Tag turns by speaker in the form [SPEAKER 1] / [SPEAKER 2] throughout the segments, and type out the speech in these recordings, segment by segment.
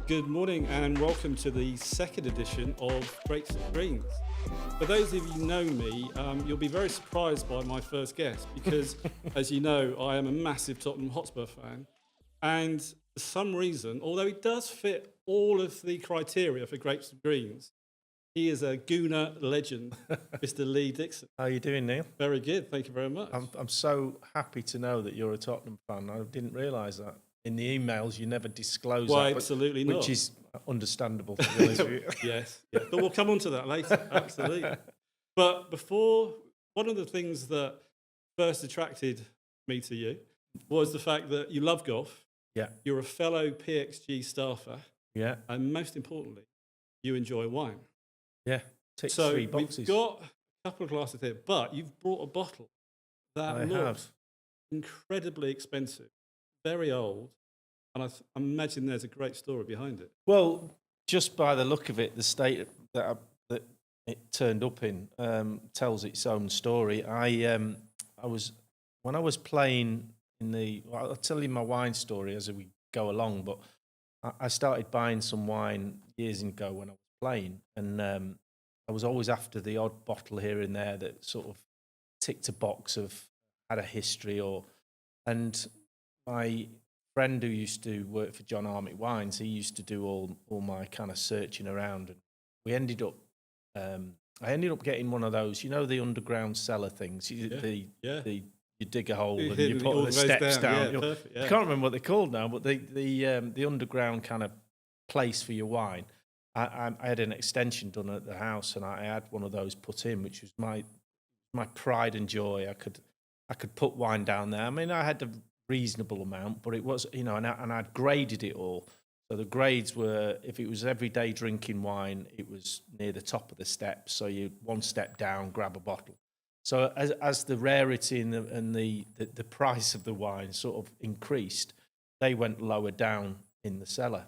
[SPEAKER 1] Good morning and welcome to the second edition of Grapes&Greens. For those of you who know me, you'll be very surprised by my first guest because, as you know, I am a massive Tottenham Hotspur fan. And for some reason, although he does fit all of the criteria for Grapes&Greens, he is a Gooner legend, Mr. Lee Dixon.
[SPEAKER 2] How are you doing, Neil?
[SPEAKER 1] Very good, thank you very much.
[SPEAKER 2] I'm so happy to know that you're a Tottenham fan. I didn't realise that. In the emails, you never disclose
[SPEAKER 1] Why,
[SPEAKER 2] that.
[SPEAKER 1] absolutely
[SPEAKER 2] which
[SPEAKER 1] not.
[SPEAKER 2] is understandable, to be honest with you.
[SPEAKER 1] Yes, but we'll come on to that later, absolutely. But before, one of the things that first attracted me to you was the fact that you love golf,
[SPEAKER 2] Yeah,
[SPEAKER 1] you're a fellow PXG staffer,
[SPEAKER 2] yeah,
[SPEAKER 1] and most importantly, you enjoy wine.
[SPEAKER 2] yeah. Ticks
[SPEAKER 1] So
[SPEAKER 2] 3 boxes.
[SPEAKER 1] we've got a couple of glasses here, but you've brought a bottle that
[SPEAKER 2] I
[SPEAKER 1] looks
[SPEAKER 2] have.
[SPEAKER 1] incredibly expensive, very old, and I imagine there's a great story behind it.
[SPEAKER 2] Well, just by the look of it, the state that it turned up in tells its own story. I was when I was playing in the. Well, I'll tell you my wine story as we go along, but I started buying some wine years ago when I was playing, and I was always after the odd bottle here and there that sort of ticked a box of had a history and my friend who used to work for John Armitt Wines, he used to do all my kind of searching around, and we ended up. I ended up getting one of those, the underground cellar things. You dig a hole and you put the steps down.
[SPEAKER 1] Yeah, perfect, yeah.
[SPEAKER 2] I can't remember what they're called now, but the underground kind of place for your wine. I had an extension done at the house, and I had one of those put in, which was my pride and joy. I could put wine down there. I mean, I had a reasonable amount, but it was, and I'd graded it all. So the grades were, if it was everyday drinking wine, it was near the top of the steps. So you one step down, grab a bottle. So as the rarity and the price of the wine sort of increased, they went lower down in the cellar.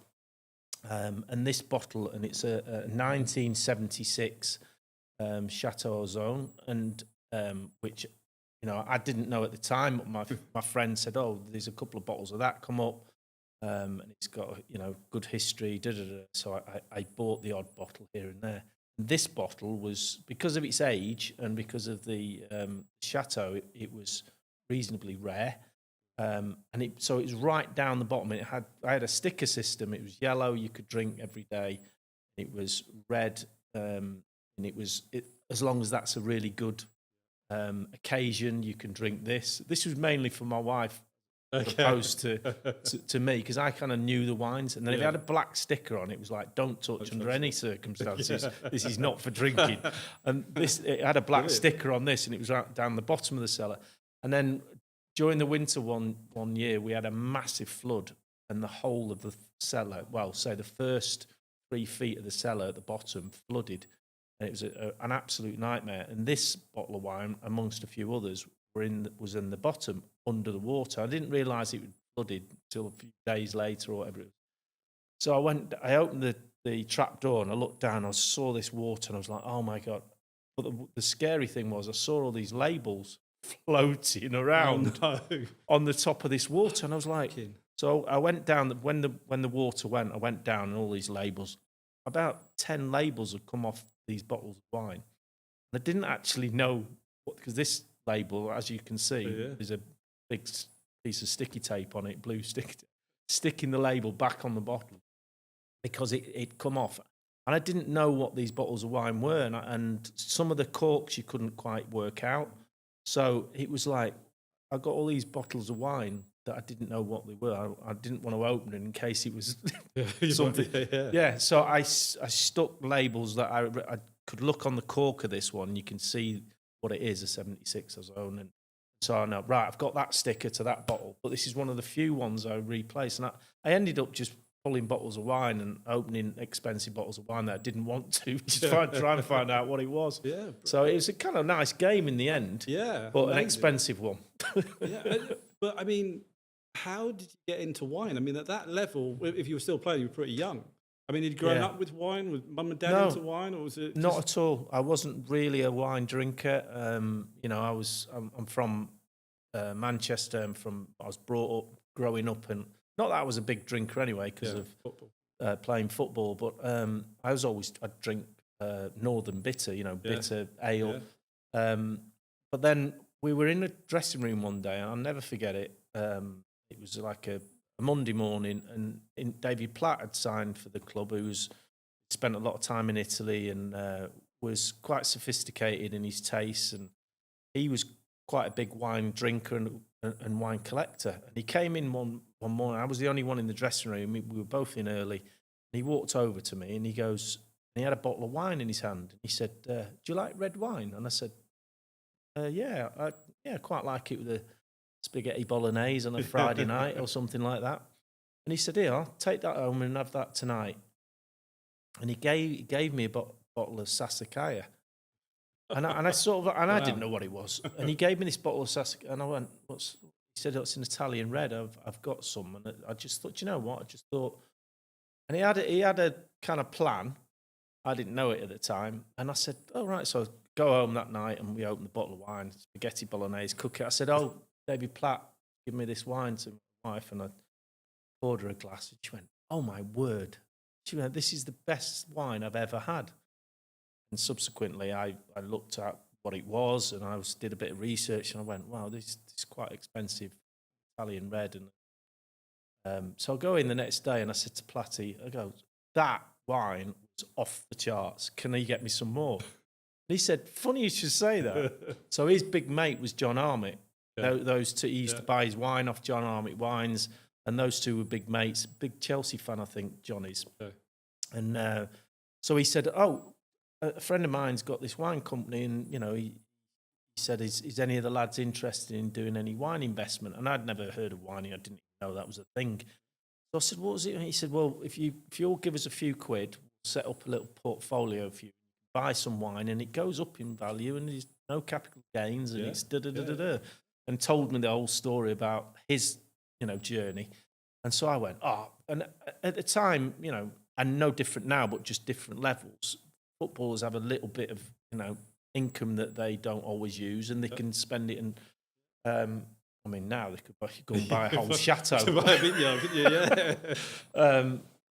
[SPEAKER 2] And this bottle, and it's a 1976 Chateau Zone, and which I didn't know at the time, but my friend said, "Oh, there's a couple of bottles of that come up, and it's got good history." So I bought the odd bottle here and there. And this bottle was, because of its age and because of the chateau, it was reasonably rare, and so it was right down the bottom. I had a sticker system. It was yellow, you could drink every day. It was red, and as long as that's a really good occasion, you can drink this. This was mainly for my wife, as opposed to me, because I kind of knew the wines. And then if it had a black sticker on it, was like, don't touch under any circumstances. This is not for drinking. And it had a black sticker on this, and it was right down the bottom of the cellar. And then during the winter one year, we had a massive flood, and the whole of the cellar, well, say the first 3 feet of the cellar at the bottom flooded. And it was an absolute nightmare. And this bottle of wine, amongst a few others, was in the bottom under the water. I didn't realise it was flooded until a few days later or whatever it was. So I opened the trap door and I looked down. I saw this water and I was like, "Oh my God!" But the scary thing was, I saw all these labels floating around on the top of this water, and I was like, so I went down. When the water went, I went down, and all these labels, about 10 labels had come off these bottles of wine. And I didn't actually know because this label, as you can see, is a big piece of sticky tape on it, blue sticking the label back on the bottle because it come off. And I didn't know what these bottles of wine were, and some of the corks you couldn't quite work out. So it was like, I got all these bottles of wine that I didn't know what they were. I didn't want to open it in case it was something. Yeah, so I stuck labels that I could look on the cork of this one. You can see what it is, a 76 Zone. And so I know, right, I've got that sticker to that bottle. But this is one of the few ones I replaced. And I ended up just pulling bottles of wine and opening expensive bottles of wine that I didn't want to, just trying to find out what it was. Yeah. So it was a kind of nice game in the end.
[SPEAKER 1] Yeah.
[SPEAKER 2] But amazing. An expensive one.
[SPEAKER 1] Yeah. But I mean, how did you get into wine? I mean, at that level, if you were still playing, you were pretty young. I mean, had you grown up with wine? Was mum and dad into wine, or was it?
[SPEAKER 2] Not at all. I wasn't really a wine drinker. I'm from Manchester. I was brought up growing up, and not that I was a big drinker anyway, because of football. playing football, but I'd drink Northern Bitter, bitter ale.
[SPEAKER 1] Yeah.
[SPEAKER 2] But then we were in a dressing room one day, and I'll never forget it. It was like a Monday morning, and David Platt had signed for the club, who's spent a lot of time in Italy and was quite sophisticated in his tastes, and he was quite a big wine drinker and wine collector. And he came in one morning. I was the only one in the dressing room. We were both in early. And he walked over to me and he goes, and he had a bottle of wine in his hand. And he said, "Do you like red wine?" And I said, "Yeah, I quite like it with a spaghetti bolognese on a Friday night or something like that." And he said, "Here, I'll take that home and have that tonight." And he gave me a bottle of Sassicaia. And I sort of, and I didn't know what it was. And he gave me this bottle of Sassicaia, and I went, "What's?" He said, "It's an Italian red. I've got some." And I just thought, you know what? I just thought, and he had a kind of plan. I didn't know it at the time. And I said, "Oh, right." So I go home that night and we opened the bottle of wine, spaghetti bolognese, cook it. I said, "Oh, David Platt, give me this wine," to my wife. And I poured her a glass. And she went, "Oh, my word." She went, "This is the best wine I've ever had." And subsequently, I looked at what it was, and I did a bit of research, and I went, "Wow, this is quite expensive Italian red." And so I go in the next day, and I said to Platty, I go, "That wine was off the charts. Can he get me some more?" And he said, "Funny you should say that." So his big mate was John Armitt.
[SPEAKER 1] Yeah.
[SPEAKER 2] Those two, he used to buy his wine off John Armitt Wines, and those two were big mates. Big Chelsea fan, I think, John is.
[SPEAKER 1] Okay.
[SPEAKER 2] And so he said, "Oh, a friend of mine's got this wine company," and he said, "Is any of the lads interested in doing any wine investment?" And I'd never heard of wine; I didn't know that was a thing. So I said, "What was it?" And he said, "Well, if you all give us a few quid, we'll set up a little portfolio for you. Buy some wine, and it goes up in value, and there's no capital gains, and it's da da da da da." And told me the whole story about his journey. And so I went, "Oh," and at the time, and no different now, but just different levels. Footballers have a little bit of income that they don't always use, and they can spend it. And I mean, now they could go and buy a whole chateau.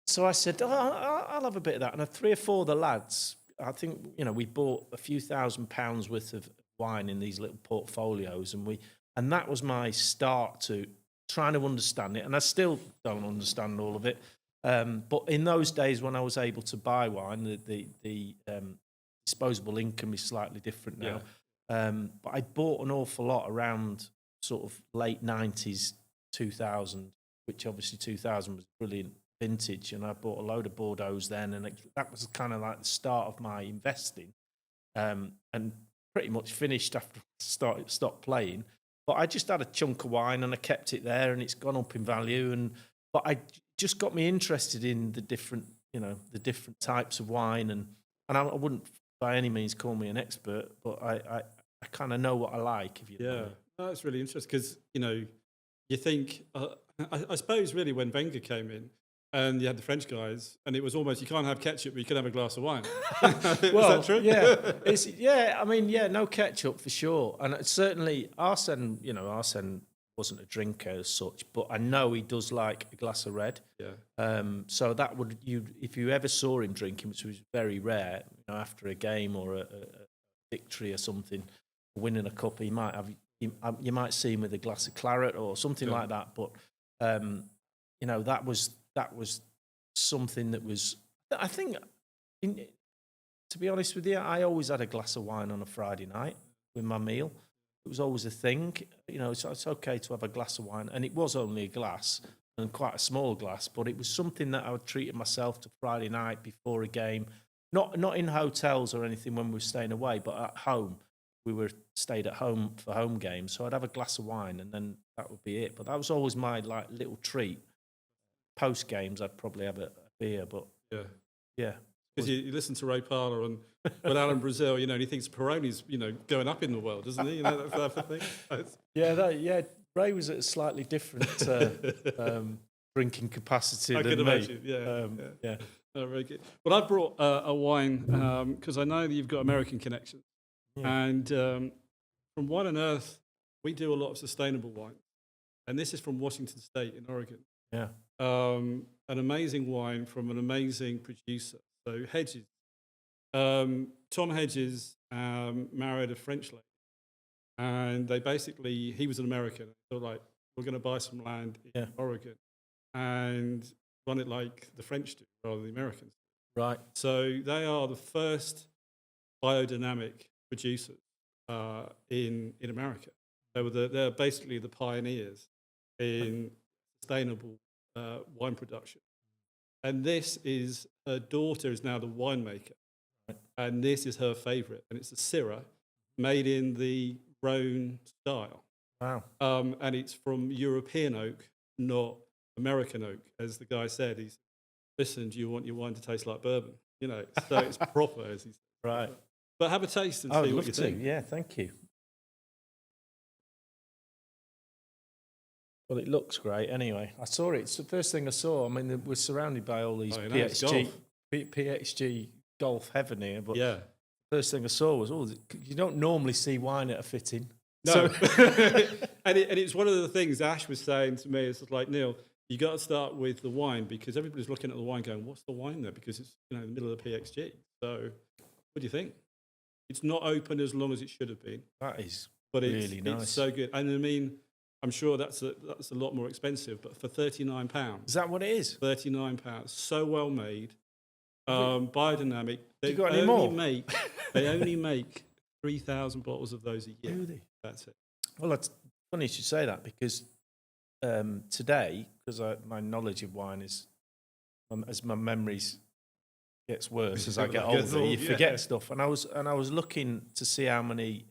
[SPEAKER 2] So I said, "Oh, I'll have a bit of that." And 3 or 4 of the lads, I think, we bought a few £1,000s worth of wine in these little portfolios, and that was my start to trying to understand it. And I still don't understand all of it. But in those days when I was able to buy wine, the disposable income is slightly different now. But I bought an awful lot around sort of late 90s, 2000, which obviously 2000 was brilliant vintage. And I bought a load of Bordeaux's then, and that was kind of like the start of my investing. And pretty much finished after I stopped playing. But I just had a chunk of wine and I kept it there, and it's gone up in value. But I just got me interested in the different types of wine, and I wouldn't by any means call me an expert, but I kind of know what I like.
[SPEAKER 1] That's really interesting because you think I suppose really when Wenger came in and you had the French guys, and it was almost you can't have ketchup, but you can have a glass of wine.
[SPEAKER 2] Well,
[SPEAKER 1] is that true?
[SPEAKER 2] Yeah, no ketchup for sure, and certainly Arsene wasn't a drinker as such, but I know he does like a glass of red.
[SPEAKER 1] Yeah.
[SPEAKER 2] So that if you ever saw him drinking, which was very rare, after a game or a victory or something, winning a cup, you might see him with a glass of claret or something like that. But that was something that was, I think, to be honest with you, I always had a glass of wine on a Friday night with my meal. It was always a thing. It's okay to have a glass of wine. And it was only a glass, and quite a small glass, but it was something that I would treat myself to Friday night before a game. Not in hotels or anything when we were staying away, but at home. We stayed at home for home games. So I'd have a glass of wine, and then that would be it. But that was always my little treat. Post games, I'd probably have a beer, but yeah.
[SPEAKER 1] Because you listen to Ray Parler and when Alan Brazil, and he thinks Peroni's, going up in the world, doesn't he? That type of thing.
[SPEAKER 2] Ray was at a slightly different drinking capacity
[SPEAKER 1] I
[SPEAKER 2] than
[SPEAKER 1] can
[SPEAKER 2] me.
[SPEAKER 1] imagine. Yeah. Oh, very good. Well, I brought a wine because I know that you've got American connections, and from Wine and Earth, we do a lot of sustainable wine, and this is from Washington State in Oregon.
[SPEAKER 2] Yeah.
[SPEAKER 1] An amazing wine from an amazing producer. So Hedges, Tom Hedges married a French lady, and he was an American. They were like, we're going to buy some land in
[SPEAKER 2] Yeah.
[SPEAKER 1] Oregon and run it like the French do rather than the Americans.
[SPEAKER 2] Right.
[SPEAKER 1] So they are the first biodynamic producers in America. They're basically the pioneers in sustainable wine production. And her daughter is now the winemaker, and this is her favourite, and it's a Syrah made in the Rhone style.
[SPEAKER 2] Wow.
[SPEAKER 1] And it's from European oak, not American oak, as the guy said. He's, listen, do you want your wine to taste like bourbon? You know, so it's proper, as he said.
[SPEAKER 2] Right.
[SPEAKER 1] But have a taste and
[SPEAKER 2] I would
[SPEAKER 1] see what
[SPEAKER 2] love
[SPEAKER 1] you
[SPEAKER 2] to.
[SPEAKER 1] think.
[SPEAKER 2] Yeah, thank you. Well, it looks great anyway. I saw it. It's the first thing I saw. I mean, we're surrounded by all these PXG Golf heaven here, but
[SPEAKER 1] Yeah.
[SPEAKER 2] first thing I saw was, you don't normally see wine at a fitting.
[SPEAKER 1] No.
[SPEAKER 2] So
[SPEAKER 1] and it's one of the things Ash was saying to me. It's like, Neil, you got to start with the wine, because everybody's looking at the wine going, what's the wine there? Because it's, in the middle of the PXG. So what do you think? It's not open as long as it should have been.
[SPEAKER 2] That is
[SPEAKER 1] really
[SPEAKER 2] nice.
[SPEAKER 1] It's so good. And I mean, I'm sure that's a lot more expensive, but for £39.
[SPEAKER 2] Is that what it is?
[SPEAKER 1] £39. So well made. Biodynamic.
[SPEAKER 2] You got any more?
[SPEAKER 1] They only make 3,000 bottles of those a year.
[SPEAKER 2] Do they?
[SPEAKER 1] That's it.
[SPEAKER 2] Well, it's funny you should say that, because today, because my knowledge of wine is, as my memories gets worse as I get older, you forget stuff. And I was looking to see how many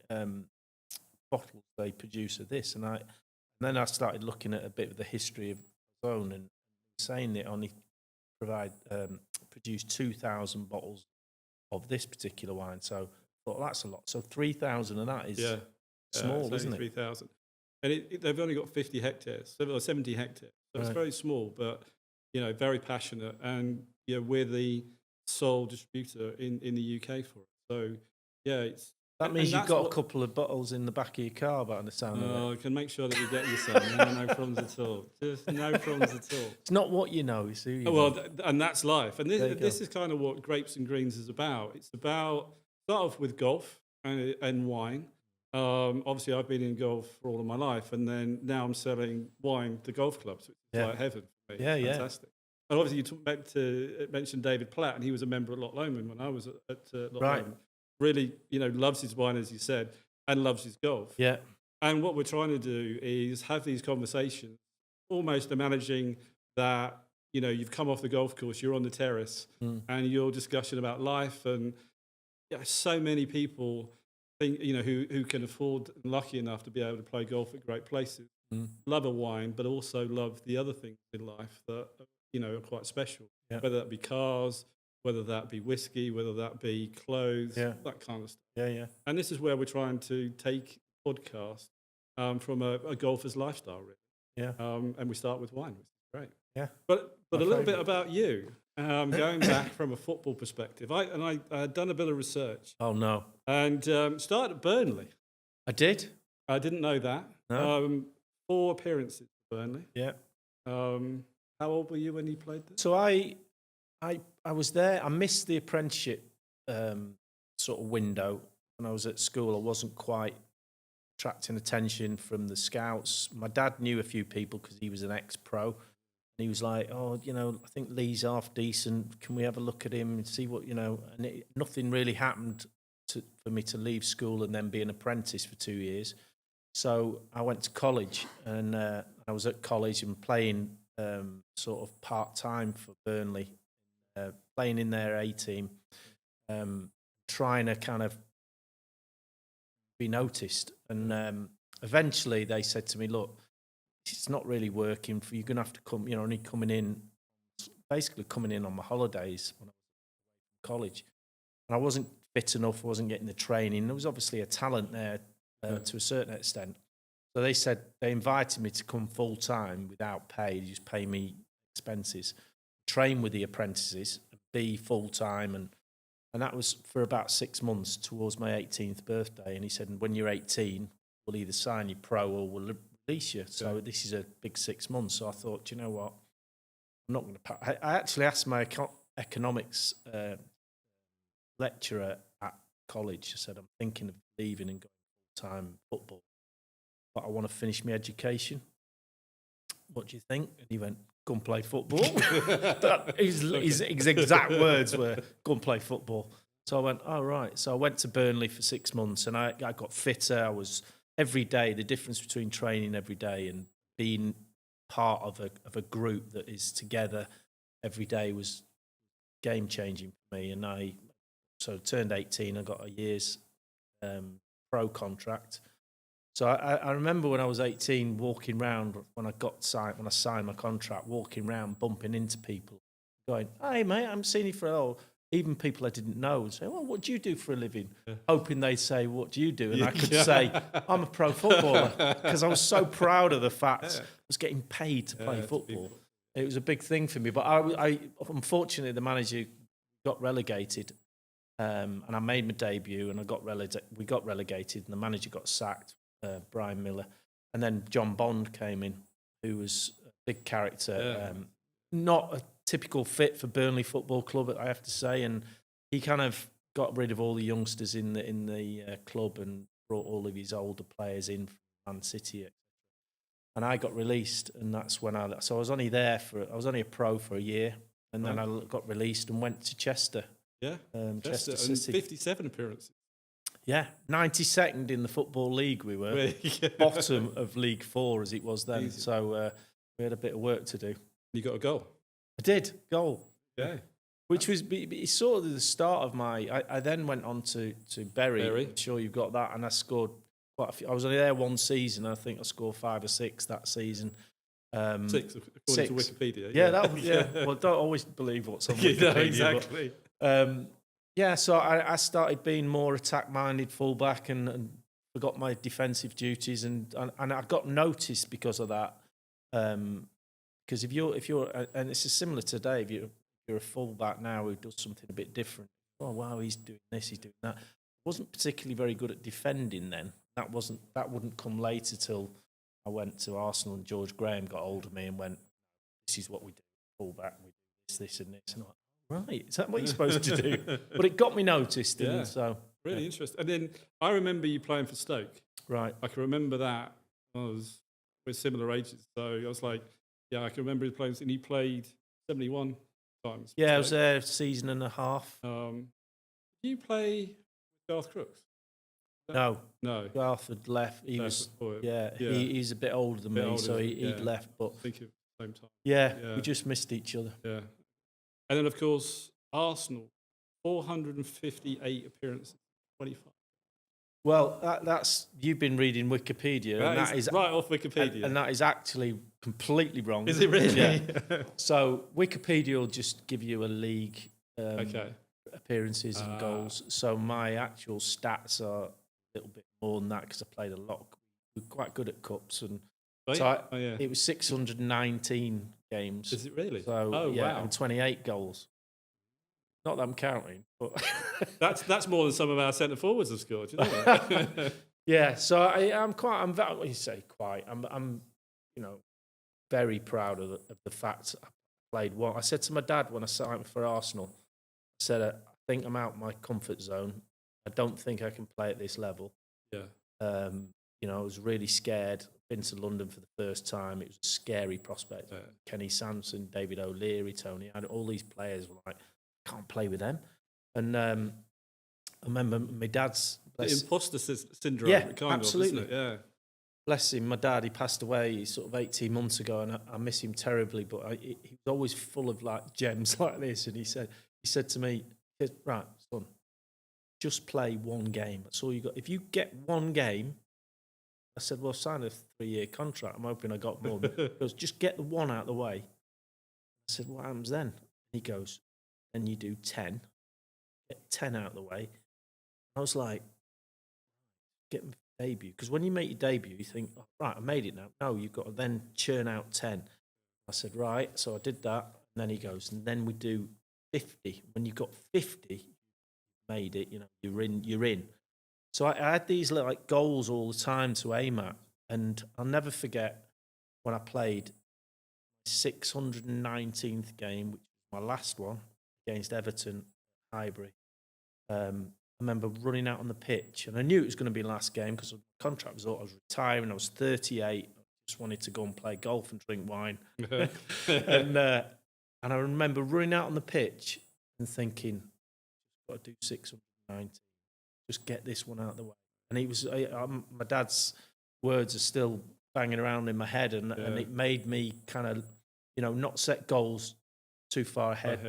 [SPEAKER 2] bottles they produce of this, and then I started looking at a bit of the history of Zone, and saying they only produce 2,000 bottles of this particular wine. So I thought, that's a lot. So 3,000 of that is small, isn't it?
[SPEAKER 1] 3,000. And they've only got 50 hectares, or 70 hectares. So it's very small, but, very passionate. And, we're the sole distributor in the UK for it. So, it's...
[SPEAKER 2] That means you've got a couple of bottles in the back of your car, by the sound of it.
[SPEAKER 1] Oh, I can make sure that you get you some. No problems at all. Just no problems at all.
[SPEAKER 2] It's not what you know, it's who you know.
[SPEAKER 1] Well, and that's life. And this is kind of what Grapes and Greens is about. It's about, start off with golf and wine. Obviously, I've been in golf for all of my life, and then now I'm selling wine to golf clubs, which is like heaven for me.
[SPEAKER 2] Yeah,
[SPEAKER 1] fantastic. And obviously, you mentioned David Platt, and he was a member at Loch Lomond when I was at Loch Lomond. Really, loves his wine, as you said, and loves his golf.
[SPEAKER 2] Yeah.
[SPEAKER 1] And what we're trying to do is have these conversations, almost managing that, you've come off the golf course, you're on the terrace, and you're discussing about life. And so many people think, who can afford, lucky enough to be able to play golf at great places, love a wine, but also love the other things in life that, are quite special, whether that be cars, whether that be whiskey, whether that be clothes, that kind of stuff.
[SPEAKER 2] Yeah.
[SPEAKER 1] And this is where we're trying to take podcast from a golfer's lifestyle, really.
[SPEAKER 2] Yeah.
[SPEAKER 1] And we start with wine, which is great.
[SPEAKER 2] Yeah.
[SPEAKER 1] But a little bit about you, going back from a football perspective. I had done a bit of research.
[SPEAKER 2] Oh, no.
[SPEAKER 1] And started at Burnley.
[SPEAKER 2] I did?
[SPEAKER 1] I didn't know that.
[SPEAKER 2] No.
[SPEAKER 1] 4 appearances at Burnley.
[SPEAKER 2] Yeah.
[SPEAKER 1] How old were you when you played there?
[SPEAKER 2] So I was there. I missed the apprenticeship sort of window when I was at school. I wasn't quite attracting attention from the scouts. My dad knew a few people because he was an ex-pro. And he was like, I think Lee's half decent. Can we have a look at him and see what, And nothing really happened for me to leave school and then be an apprentice for 2 years. So I went to college, and I was at college and playing sort of part-time for Burnley. Playing in their A team, trying to kind of be noticed. And eventually they said to me, look, it's not really working for you. You're going to have to come, only coming in on my holidays when I was in college. And I wasn't fit enough, I wasn't getting the training. There was obviously a talent there to a certain extent. So they invited me to come full-time without pay, just pay me expenses, train with the apprentices, be full-time, and that was for about 6 months towards my 18th birthday. And he said, when you're 18, we'll either sign you pro or we'll release you. So this is a big 6 months. So I thought, you know what, I'm not going to. I actually asked my economics lecturer at college. I said, I'm thinking of leaving and going full-time football, but I want to finish my education. What do you think? And he went, go and play football. His exact words were, go and play football. So I went, oh, right. So I went to Burnley for 6 months, and I got fitter. I was every day, the difference between training every day and being part of a group that is together every day was game-changing for me. And I turned 18, I got a year's pro contract. So I remember when I was 18, walking around when I signed my contract, walking around, bumping into people, going, "Hey mate, I'm seeing you for even people I didn't know would say, "Well, what do you do for a living?" Yeah. Hoping they'd say, "What do you do?" And I could say, "I'm a pro footballer," because I was so proud of the fact I was getting paid to play football. It was a big thing for me. But I unfortunately, the manager got relegated, and I made my debut, and we got relegated, and the manager got sacked. Brian Miller, and then John Bond came in, who was a big character, not a typical fit for Burnley Football Club, I have to say, and he kind of got rid of all the youngsters in the club and brought all of his older players in from Man City, and I got released, and that's when I was only a pro for a year, and then I got released and went to Chester.
[SPEAKER 1] Yeah,
[SPEAKER 2] Chester
[SPEAKER 1] and
[SPEAKER 2] City.
[SPEAKER 1] 57 appearances.
[SPEAKER 2] Yeah, 92nd in the Football League we were. Bottom of League 4 as it was then. Easy. So we had a bit of work to do.
[SPEAKER 1] You got a goal?
[SPEAKER 2] I did, goal.
[SPEAKER 1] Yeah.
[SPEAKER 2] Which was sort of the start of I then went on to Bury. I'm sure you've got that. And I scored quite a few. I was only there one season. I think I scored 5 or 6 that season.
[SPEAKER 1] 6, according to Wikipedia.
[SPEAKER 2] Yeah. Well, don't always believe what's on Wikipedia.
[SPEAKER 1] Exactly.
[SPEAKER 2] But, so I started being more attack-minded fullback and forgot my defensive duties, and I got noticed because of that. Because if you're, and it's similar today. If you're a fullback now who does something a bit different, oh wow, he's doing this, he's doing that. I wasn't particularly very good at defending then. That wouldn't come later till I went to Arsenal and George Graham got hold of me and went, "This is what we do, fullback. We do this, and this." And I'm like, right, is that what you're supposed to do? But it got me noticed, and so
[SPEAKER 1] really interesting. And then I remember you playing for Stoke.
[SPEAKER 2] Right,
[SPEAKER 1] I can remember that. We're similar ages, so I was like, I can remember you playing. And he played 71 times.
[SPEAKER 2] Yeah, I was there a season and a half.
[SPEAKER 1] Did you play with Garth Crooks?
[SPEAKER 2] No.
[SPEAKER 1] Garth
[SPEAKER 2] had left. He was
[SPEAKER 1] before.
[SPEAKER 2] He's a bit older than me, so he'd left. But
[SPEAKER 1] I think at the same time.
[SPEAKER 2] Yeah, we just missed each other.
[SPEAKER 1] Yeah. And then, of course, Arsenal, 458 appearances, 25.
[SPEAKER 2] Well, that's you've been reading Wikipedia, and that is
[SPEAKER 1] right off Wikipedia,
[SPEAKER 2] and that is actually completely wrong.
[SPEAKER 1] Is it really?
[SPEAKER 2] Yeah. So Wikipedia will just give you a league appearances and goals. So my actual stats are a little bit more than that because I played a lot. We're quite good at cups, and it was 619 games.
[SPEAKER 1] Is it really?
[SPEAKER 2] So wow. And 28 goals. Not that I'm counting, but
[SPEAKER 1] that's more than some of our centre forwards have scored. You know?
[SPEAKER 2] Yeah. So I'm very proud of the fact I played well. I said to my dad when I signed for Arsenal, I said, I think I'm out of my comfort zone. I don't think I can play at this level.
[SPEAKER 1] Yeah.
[SPEAKER 2] I was really scared. Been to London for the first time. It was a scary prospect. Yeah. Kenny Sanson, David O'Leary, Tony, all these players were like, can't play with them. And I remember my dad's...
[SPEAKER 1] The imposter syndrome.
[SPEAKER 2] Yeah,
[SPEAKER 1] kind
[SPEAKER 2] absolutely.
[SPEAKER 1] Of, isn't it? Yeah.
[SPEAKER 2] Bless him. My dad, he passed away sort of 18 months ago, and I miss him terribly, but he was always full of like gems like this. And he said to me, right, son, just play one game. That's all you got. If you get one game, I said, well, sign a 3-year contract. I'm hoping I got more. He goes, just get the one out of the way. I said, what happens then? He goes, then you do 10. Get 10 out of the way. I was like, get my debut. Because when you make your debut, you think, oh, right, I made it now. No, you've got to then churn out 10. I said, right. So I did that. And then he goes, and then we do 50. When you've got 50, you made it, you're in. So I had these like goals all the time to aim at, and I'll never forget when I played 619th game, which was my last one against Everton, Highbury. I remember running out on the pitch, and I knew it was going to be the last game because the contract was up. I was retiring. I was 38. I just wanted to go and play golf and drink wine. And I remember running out on the pitch and thinking, got to do 619. Just get this one out of the way. And it was my dad's words are still banging around in my head, and it made me kind of, not set goals too far ahead.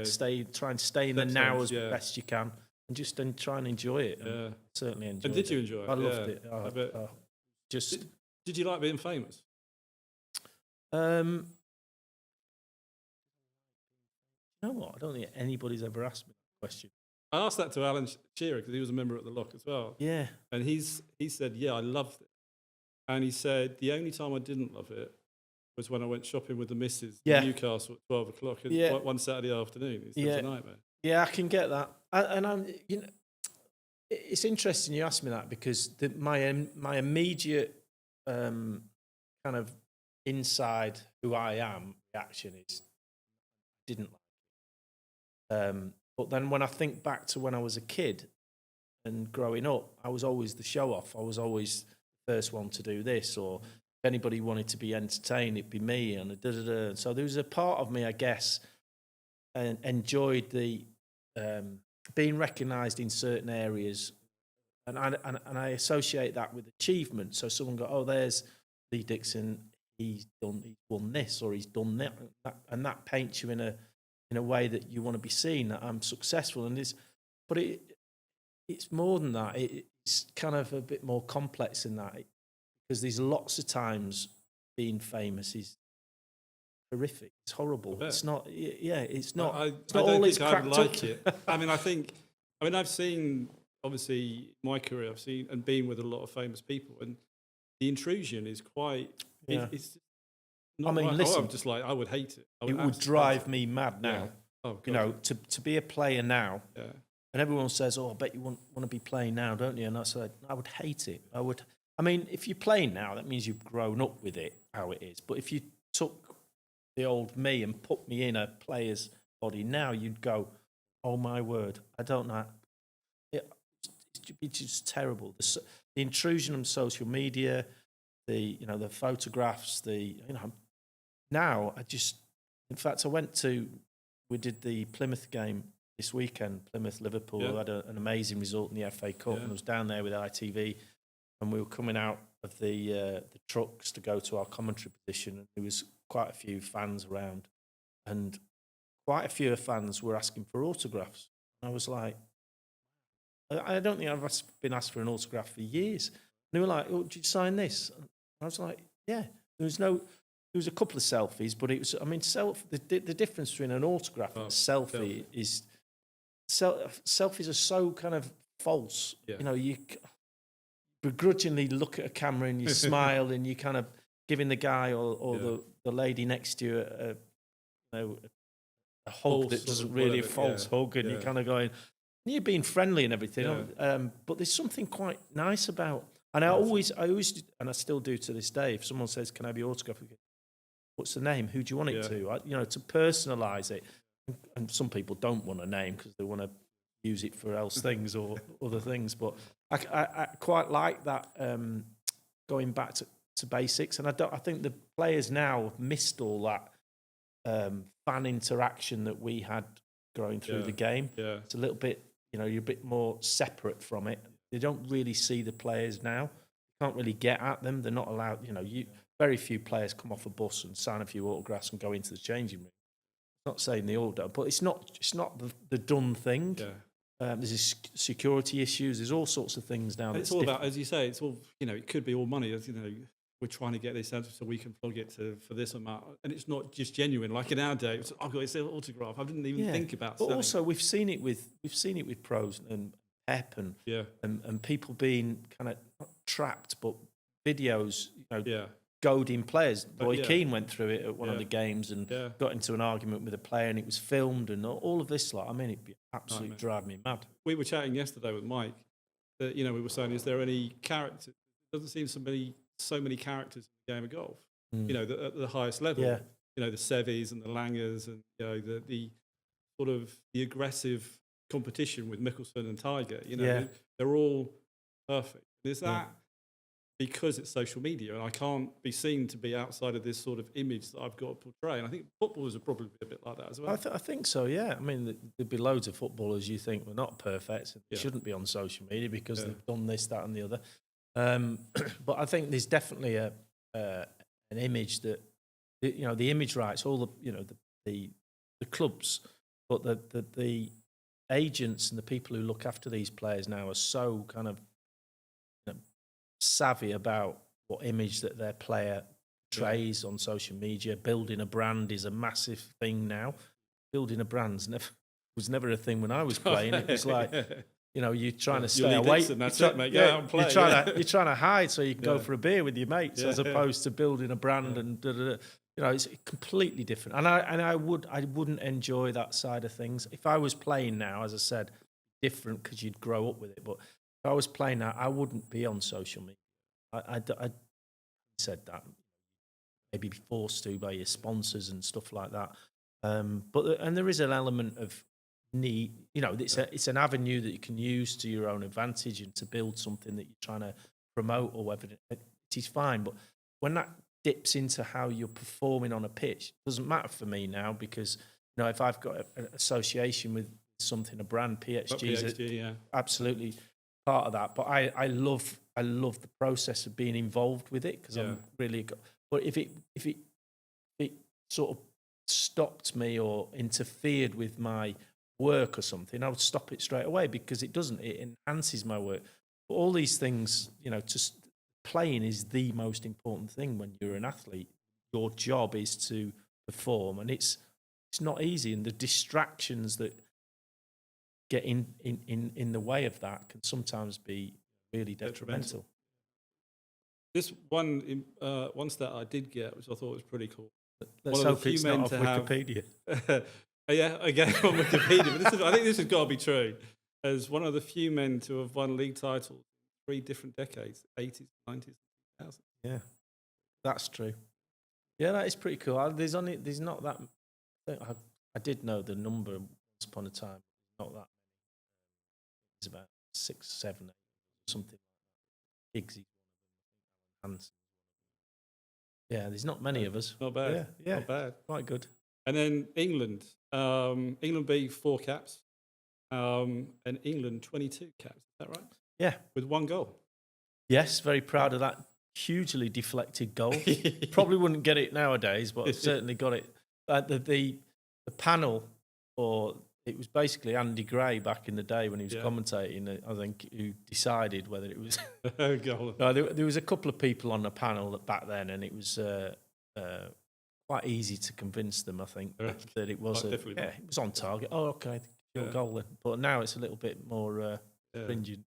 [SPEAKER 2] Try and stay in the now as best you can, and just try and enjoy it. And certainly enjoyed it.
[SPEAKER 1] And did you enjoy it?
[SPEAKER 2] I loved it.
[SPEAKER 1] I bet. Did you like being famous?
[SPEAKER 2] You know what? I don't think anybody's ever asked me that question.
[SPEAKER 1] I asked that to Alan Shearer because he was a member at the Lock as well.
[SPEAKER 2] Yeah.
[SPEAKER 1] And he said, yeah, I loved it. And he said, the only time I didn't love it was when I went shopping with the missus in Newcastle at 12 o'clock one Saturday afternoon. It was a nightmare.
[SPEAKER 2] Yeah, I can get that. And I'm, it's interesting you asked me that because my immediate kind of inside who I am reaction is didn't like it. But then when I think back to when I was a kid and growing up, I was always the show off. I was always the first one to do this, or if anybody wanted to be entertained, it'd be me. And so there was a part of me, I guess, and enjoyed the being recognised in certain areas, and I associate that with achievement. So someone go, oh, there's Lee Dixon. He's won this, or he's done that, and that paints you in a way that you want to be seen, that I'm successful. And it's more than that. It's kind of a bit more complex than that, because there's lots of times being famous is horrific. It's horrible. It's not. Yeah, it's not. It's not all it's cracked up.
[SPEAKER 1] It. I've seen, obviously, my career. I've seen and been with a lot of famous people, and the intrusion is quite.
[SPEAKER 2] Yeah.
[SPEAKER 1] It's not
[SPEAKER 2] listen.
[SPEAKER 1] I'm just like, I would hate it.
[SPEAKER 2] It would drive me mad now.
[SPEAKER 1] Yeah. Oh, God.
[SPEAKER 2] To be a player now, and everyone says, "Oh, I bet you want to be playing now, don't you?" And I said, I would hate it. I would. If you're playing now, that means you've grown up with it, how it is. But if you took the old me and put me in a player's body now, you'd go, "Oh my word, I don't know." It'd be just terrible. The intrusion on social media, the photographs, Now in fact, we did the Plymouth game this weekend, Plymouth-Liverpool. We had an amazing result in the FA Cup, and I was down there with ITV, and we were coming out of the trucks to go to our commentary position, and there was quite a few fans around, and quite a few fans were asking for autographs. And I was like, I don't think I've been asked for an autograph for years. And they were like, "Oh, did you sign this?" And I was like, "Yeah." There was a couple of selfies, but it was. The difference between an autograph and a selfie is selfies are so kind of false. Yeah. You begrudgingly look at a camera and you smile and you kind of giving the guy or the lady next to you a hug that doesn't really a false hug, and you're kind of going, you're being friendly and everything. But there's something quite nice about, and I always, and I still do to this day. If someone says, "Can I have your autograph?" What's the name? Who do you want it to? To personalise it. And some people don't want a name because they want to use it for else things or other things. But I quite like that going back to basics. And I think the players now have missed all that fan interaction that we had growing through the game. Yeah. It's a little bit, you're a bit more separate from it. They don't really see the players now. You can't really get at them. They're not allowed, very few players come off a bus and sign a few autographs and go into the changing room. I'm not saying they all don't, but it's not the done thing. Yeah. There's security issues. There's all sorts of things now.
[SPEAKER 1] It's all about, as you say, it's all, it could be all money. As we're trying to get this out so we can plug it for this amount. And it's not just genuine. Like in our day, I've got this autograph. I didn't even think about
[SPEAKER 2] But also we've seen it with pros and Pep and people being kind of not trapped, but videos, goading players. Roy Keane went through it at one of the games and got into an argument with a player, and it was filmed and all of this. It'd be absolutely drive me mad.
[SPEAKER 1] We were chatting yesterday with Mike that we were saying, is there any character? There doesn't seem so many characters in the game of golf. At the highest level. Yeah. the Sevis and the Langers, and the sort of the aggressive competition with Mickelson and Tiger. They're all perfect. Is that because it's social media, and I can't be seen to be outside of this sort of image that I've got to portray? And I think footballers are probably a bit like that as well.
[SPEAKER 2] I think so, yeah. I mean, there'd be loads of footballers you think were not perfect. They shouldn't be on social media because they've done this, that, and the other. But I think there's definitely an image that, the image rights, all the clubs, but the agents and the people who look after these players now are so kind of savvy about what image that their player portrays on social media. Building a brand is a massive thing now. Building a brand was never a thing when I was playing. It was like, you're trying to stay away.
[SPEAKER 1] Dixon, that's it, mate. Go out and play.
[SPEAKER 2] You're trying to hide so you can go for a beer with your mates, as opposed to building a brand and it's completely different. And I wouldn't enjoy that side of things if I was playing now. As I said, different because you'd grow up with it. But if I was playing now, I wouldn't be on social media. I said that, maybe be forced to by your sponsors and stuff like that. But there is an element of need. It's an avenue that you can use to your own advantage and to build something that you're trying to promote or whatever. It is fine, but when that dips into how you're performing on a pitch, it doesn't matter for me now, because if I've got an association with something, a brand, PXG is absolutely part of that. But I love the process of being involved with it, because I'm really. But if it sort of stopped me or interfered with my work or something, I would stop it straight away, because it doesn't. It enhances my work. But all these things, just playing is the most important thing when you're an athlete. Your job is to perform, and it's not easy, and the distractions that get in the way of that can sometimes be really detrimental.
[SPEAKER 1] This one stat I did get, which I thought was pretty cool.
[SPEAKER 2] Let's hope it's not off Wikipedia.
[SPEAKER 1] Again, on Wikipedia. But I think this has got to be true. As one of the few men to have won league titles in 3 different decades, 80s, 90s, 2000s.
[SPEAKER 2] Yeah, that's true. Yeah, that is pretty cool. There's not that. I did know the number once upon a time. Not that. It's about 6, 7, 8, something like that. PXG Golf. Yeah, there's not many of us.
[SPEAKER 1] Not bad.
[SPEAKER 2] Yeah,
[SPEAKER 1] not bad.
[SPEAKER 2] Quite good.
[SPEAKER 1] And then England. England beat 4 caps. And England 22 caps. Is that right?
[SPEAKER 2] Yeah.
[SPEAKER 1] With 1 goal.
[SPEAKER 2] Yes, very proud of that hugely deflected goal. Probably wouldn't get it nowadays, but I've certainly got it. The panel, or it was basically Andy Gray back in the day when he was commentating, I think, who decided whether it was
[SPEAKER 1] goal.
[SPEAKER 2] No, there was a couple of people on the panel back then, and it was quite easy to convince them, I think, that it was it was on target. Oh, okay, your goal then. But now it's a little bit more stringent.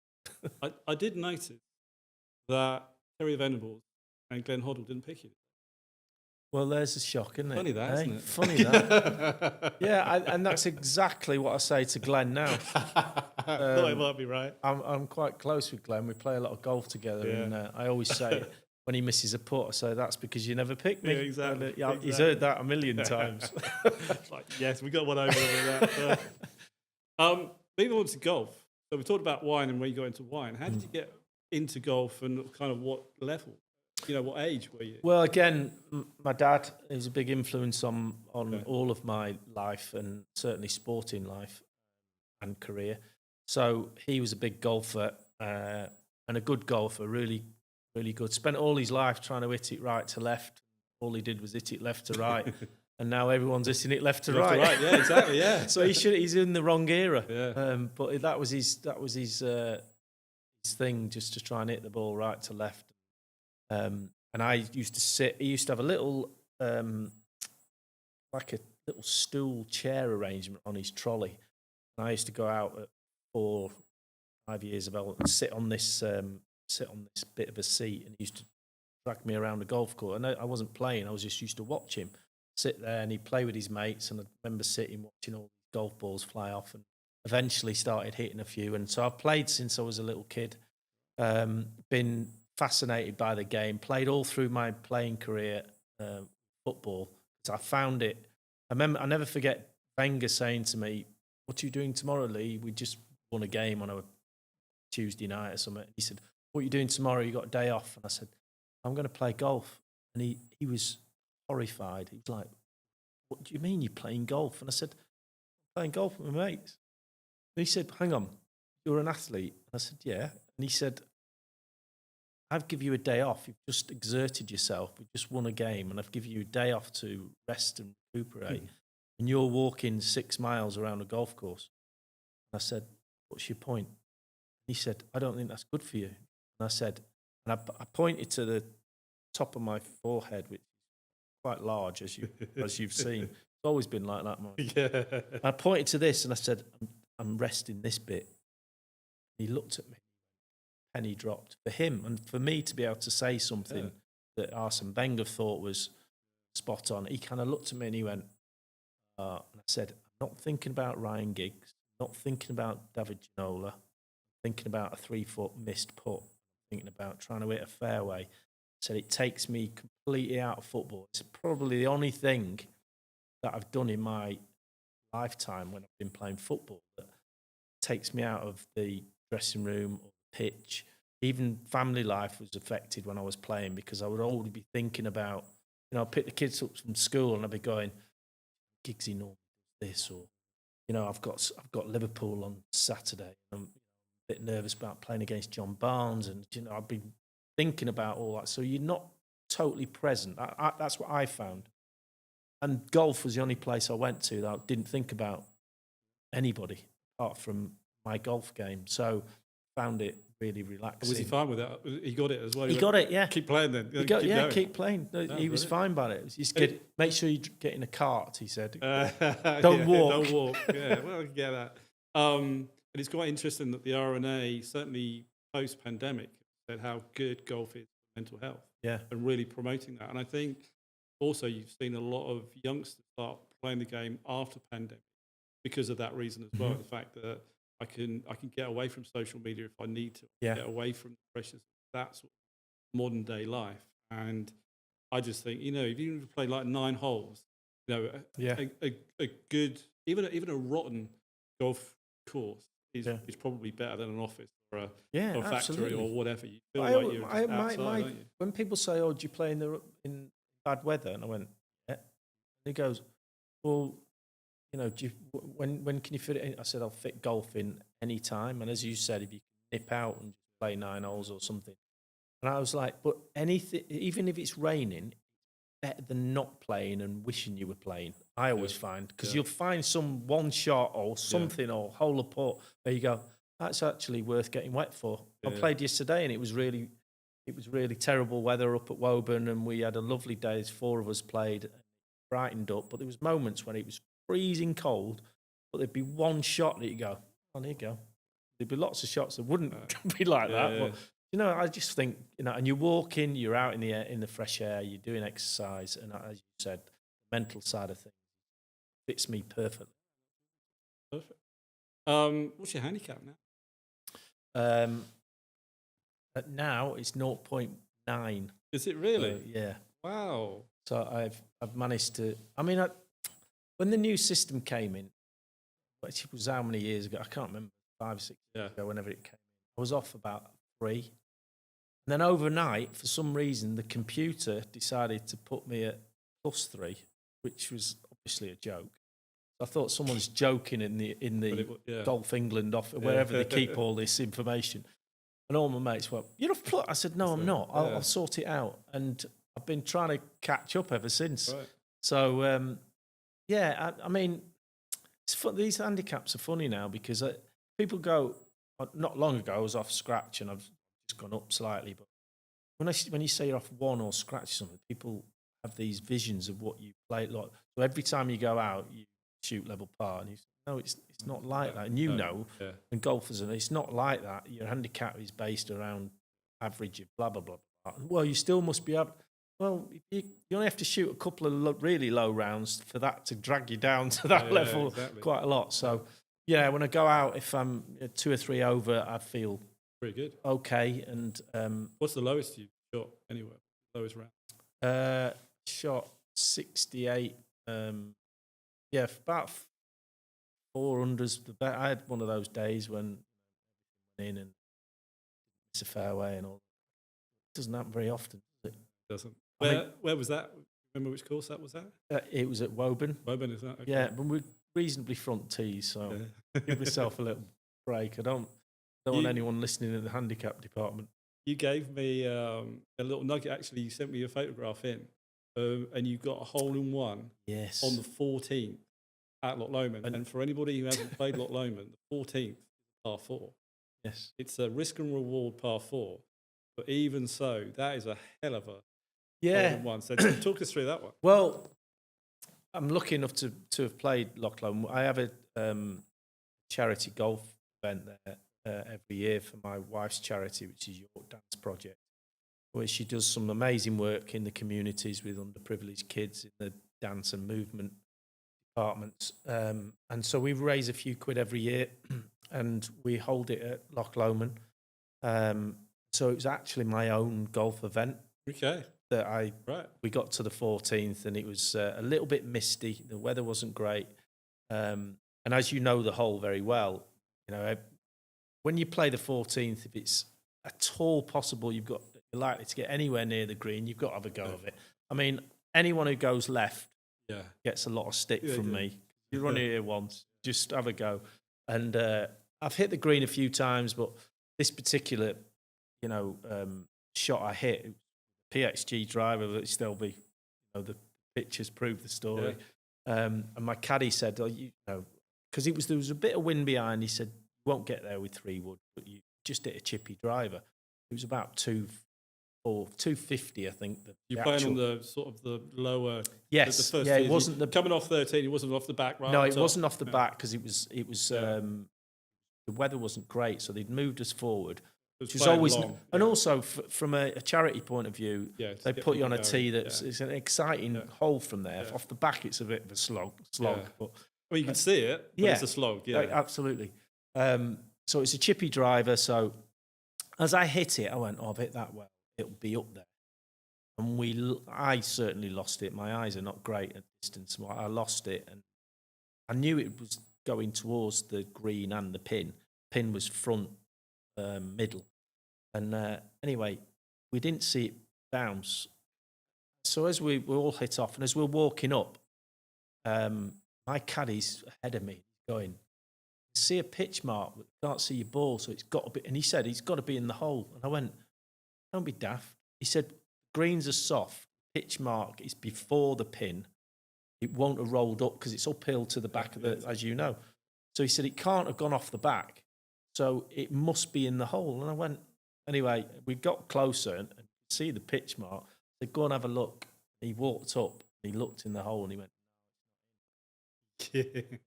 [SPEAKER 1] I did notice that Terry Venables and Glenn Hoddle didn't pick you.
[SPEAKER 2] Well, there's a shock, isn't it?
[SPEAKER 1] Funny that, isn't it?
[SPEAKER 2] Funny that. Yeah, and that's exactly what I say to Glenn now.
[SPEAKER 1] I thought it might be right.
[SPEAKER 2] I'm quite close with Glenn. We play a lot of golf together, and I always say, when he misses a putt, I say, that's because you never picked me.
[SPEAKER 1] Yeah, exactly.
[SPEAKER 2] He's heard that a million times.
[SPEAKER 1] It's like, yes, we got one over with that. Moving on to golf. So we talked about wine and when you got into wine. How did you get into golf, and kind of what level? What age were you?
[SPEAKER 2] Well, again, my dad is a big influence on all of my life, and certainly sporting life and career. So he was a big golfer and a good golfer, really, really good. Spent all his life trying to hit it right to left. All he did was hit it left to right. And now everyone's hitting it left to right.
[SPEAKER 1] Yeah, exactly. Yeah.
[SPEAKER 2] So he's in the wrong era.
[SPEAKER 1] Yeah.
[SPEAKER 2] But that was his thing, just to try and hit the ball right to left. And I used to sit. He used to have a little, like a little stool chair arrangement on his trolley. And I used to go out at 4, 5 years of age and sit on this bit of a seat, and he used to drag me around the golf course. I wasn't playing; I was just used to watch him sit there, and he'd play with his mates. And I remember sitting watching all these golf balls fly off, and eventually started hitting a few. And so I've played since I was a little kid. Been fascinated by the game. Played all through my playing career football. I found it. I never forget Wenger saying to me, "What are you doing tomorrow, Lee? We just won a game on a Tuesday night or something." He said, "What are you doing tomorrow? You got a day off?" And I said, "I'm going to play golf." And he was horrified. He's like, "What do you mean you're playing golf?" And I said, "I'm playing golf with my mates." And he said, "Hang on, you're an athlete?" And I said, "Yeah." And he said, "I've given you a day off. You've just exerted yourself. We've just won a game, and I've given you a day off to rest and recuperate. And you're walking 6 miles around a golf course." And I said, "What's your point?" He said, "I don't think that's good for you." And I said, and I pointed to the top of my forehead, which is quite large, as you've seen. It's always been like that, Mark.
[SPEAKER 1] Yeah.
[SPEAKER 2] I pointed to this and I said, I'm resting this bit. He looked at me, penny dropped. For him and for me to be able to say something that Arsene Wenger thought was spot on, he kind of looked at me and he went, and I said, "I'm not thinking about Ryan Giggs, not thinking about David Ginola, thinking about a 3-foot missed putt, thinking about trying to hit a fairway." I said, "It takes me completely out of football. It's probably the only thing that I've done in my lifetime when I've been playing football that takes me out of the dressing room or pitch. Even family life was affected when I was playing because I would always be thinking about, I'd pick the kids up from school and I'd be going, Giggsy normally does this, or, I've got Liverpool on Saturday. I'm a bit nervous about playing against John Barnes, and I've been thinking about all that. So you're not totally present. That's what I found. And golf was the only place I went to that I didn't think about anybody apart from my golf game. So found it really relaxing.
[SPEAKER 1] Was he fine with that? He got it as well?
[SPEAKER 2] He got it, yeah.
[SPEAKER 1] Keep playing then.
[SPEAKER 2] Keep playing. He was fine about it. Make sure you get in a cart, he said.
[SPEAKER 1] Don't
[SPEAKER 2] walk.
[SPEAKER 1] Don't walk. Yeah, well, I can get that. And it's quite interesting that the RNA, certainly post-pandemic, said how good golf is for mental health.
[SPEAKER 2] Yeah.
[SPEAKER 1] And really promoting that. And I think also you've seen a lot of youngsters start playing the game after pandemic because of that reason as well. The fact that I can get away from social media if I need to. Get away from the pressures of that sort of modern day life. And I just think, if you play like 9 holes, a good, even a rotten golf course is probably better than an office or a factory
[SPEAKER 2] absolutely.
[SPEAKER 1] Or whatever. You feel like you're just outside, don't you?
[SPEAKER 2] When people say, "Oh, do you play in bad weather?" And I went, "Yeah." And he goes, "Well, when can you fit it in?" I said, "I'll fit golf in any time." And as you said, if you can nip out and just play 9 holes or something. And I was like, but anything, even if it's raining, better than not playing and wishing you were playing. I always find, because you'll find some one shot or something or hole of putt where you go, that's actually worth getting wet for. I played yesterday and it was really terrible weather up at Woburn, and we had a lovely day as 4 of us played, brightened up, but there was moments when it was freezing cold, but there'd be one shot that you go, oh, there you go. There'd be lots of shots that wouldn't be like that, but I just think, and you're walking, you're out in the air, in the fresh air, you're doing exercise, and as you said, the mental side of things fits me perfectly.
[SPEAKER 1] Perfect. What's your handicap now?
[SPEAKER 2] Now it's 0.9.
[SPEAKER 1] Is it really?
[SPEAKER 2] Yeah.
[SPEAKER 1] Wow.
[SPEAKER 2] So I've managed to. I mean, when the new system came in, which was how many years ago? I can't remember. 5 or 6 years ago, whenever it came in, I was off about 3. And then overnight, for some reason, the computer decided to put me at +3, which was obviously a joke. I thought someone's joking in the Golf England office, wherever they keep all this information. And all my mates went, "You're off +." I said, "No, I'm not. I'll sort it out." And I've been trying to catch up ever since.
[SPEAKER 1] Right.
[SPEAKER 2] So, I mean, these handicaps are funny now because people go, not long ago I was off scratch and I've just gone up slightly. But when you say you're off 1 or scratch something, people have these visions of what you play like. So every time you go out, you shoot level par, and you say, no, it's not like that. And and golfers, and it's not like that. Your handicap is based around average of blah, blah, blah, blah. Well, you still must be up. Well, you only have to shoot a couple of really low rounds for that to drag you down to that level quite a lot. So, when I go out, if I'm 2 or 3 over, I feel
[SPEAKER 1] pretty good.
[SPEAKER 2] Okay. And
[SPEAKER 1] what's the lowest you've shot anywhere? Lowest round?
[SPEAKER 2] Shot 68 Yeah, about 400s. I had one of those days when in and it's a fairway and all. It doesn't happen very often, does it?
[SPEAKER 1] Doesn't.
[SPEAKER 2] I mean,
[SPEAKER 1] Where was that? Remember which course that was at?
[SPEAKER 2] it was at Woburn.
[SPEAKER 1] Woburn, is that? Okay.
[SPEAKER 2] Yeah, but we're reasonably front tees, so give myself a little break. I don't want anyone listening in the handicap department.
[SPEAKER 1] You gave me a little nugget. Actually, you sent me a photograph in, and you got a hole-in-one on the 14th at Loch Lomond. And for anybody who hasn't played Loch Lomond, the 14th, par 4.
[SPEAKER 2] Yes.
[SPEAKER 1] It's a risk and reward par 4. But even so, that is a hell of a hole-in-one. So talk us through that one.
[SPEAKER 2] Well, I'm lucky enough to have played Loch Lomond. I have a charity golf event there every year for my wife's charity, which is York Dance Project, where she does some amazing work in the communities with underprivileged kids in the dance and movement departments. And so we raise a few quid every year and we hold it at Loch Lomond. So it was actually my own golf event.
[SPEAKER 1] Okay.
[SPEAKER 2] That we got to the 14th and it was a little bit misty. The weather wasn't great. And as you know the hole very well, you know, when you play the 14th, if it's at all possible you're likely to get anywhere near the green, you've got to have a go of it. I mean, anyone who goes left gets a lot of stick from me. You run here once, just have a go. And I've hit the green a few times, but this particular, shot I hit, PXG driver, that still be, the pictures prove the story. Yeah. And my caddy said, because there was a bit of wind behind, he said, you won't get there with 3 wood, but you just hit a chippy driver. It was about 250, I think.
[SPEAKER 1] You're playing on the sort of the lower.
[SPEAKER 2] Yes,
[SPEAKER 1] the first
[SPEAKER 2] it wasn't
[SPEAKER 1] coming off 13. It wasn't off the back, right?
[SPEAKER 2] No, it wasn't off the back because it was. The weather wasn't great, so they'd moved us forward. Which is always, and also from a charity point of view, they put you on a tee that's it's an exciting hole from there. Off the back, it's a bit of a slog. But
[SPEAKER 1] well, you can see it. But it's a slog. Yeah,
[SPEAKER 2] absolutely. So it's a chippy driver. So as I hit it, I went, "Oh, I've hit that well. It'll be up there." And I certainly lost it. My eyes are not great at distance. I lost it, and I knew it was going towards the green and the pin. Pin was front. Middle, and anyway, we didn't see it bounce. So as we all hit off, and as we're walking up, my caddy's ahead of me, going, "See a pitch mark, but can't see your ball, so it's got to be." And he said, "It's got to be in the hole." And I went, "Don't be daft." He said, "Greens are soft. Pitch mark is before the pin. It won't have rolled up because it's uphill to the back of the, as you know." So he said, "It can't have gone off the back. So it must be in the hole." And I went, anyway, we got closer and could see the pitch mark. I said, "Go and have a look." He walked up, he looked in the hole and he went,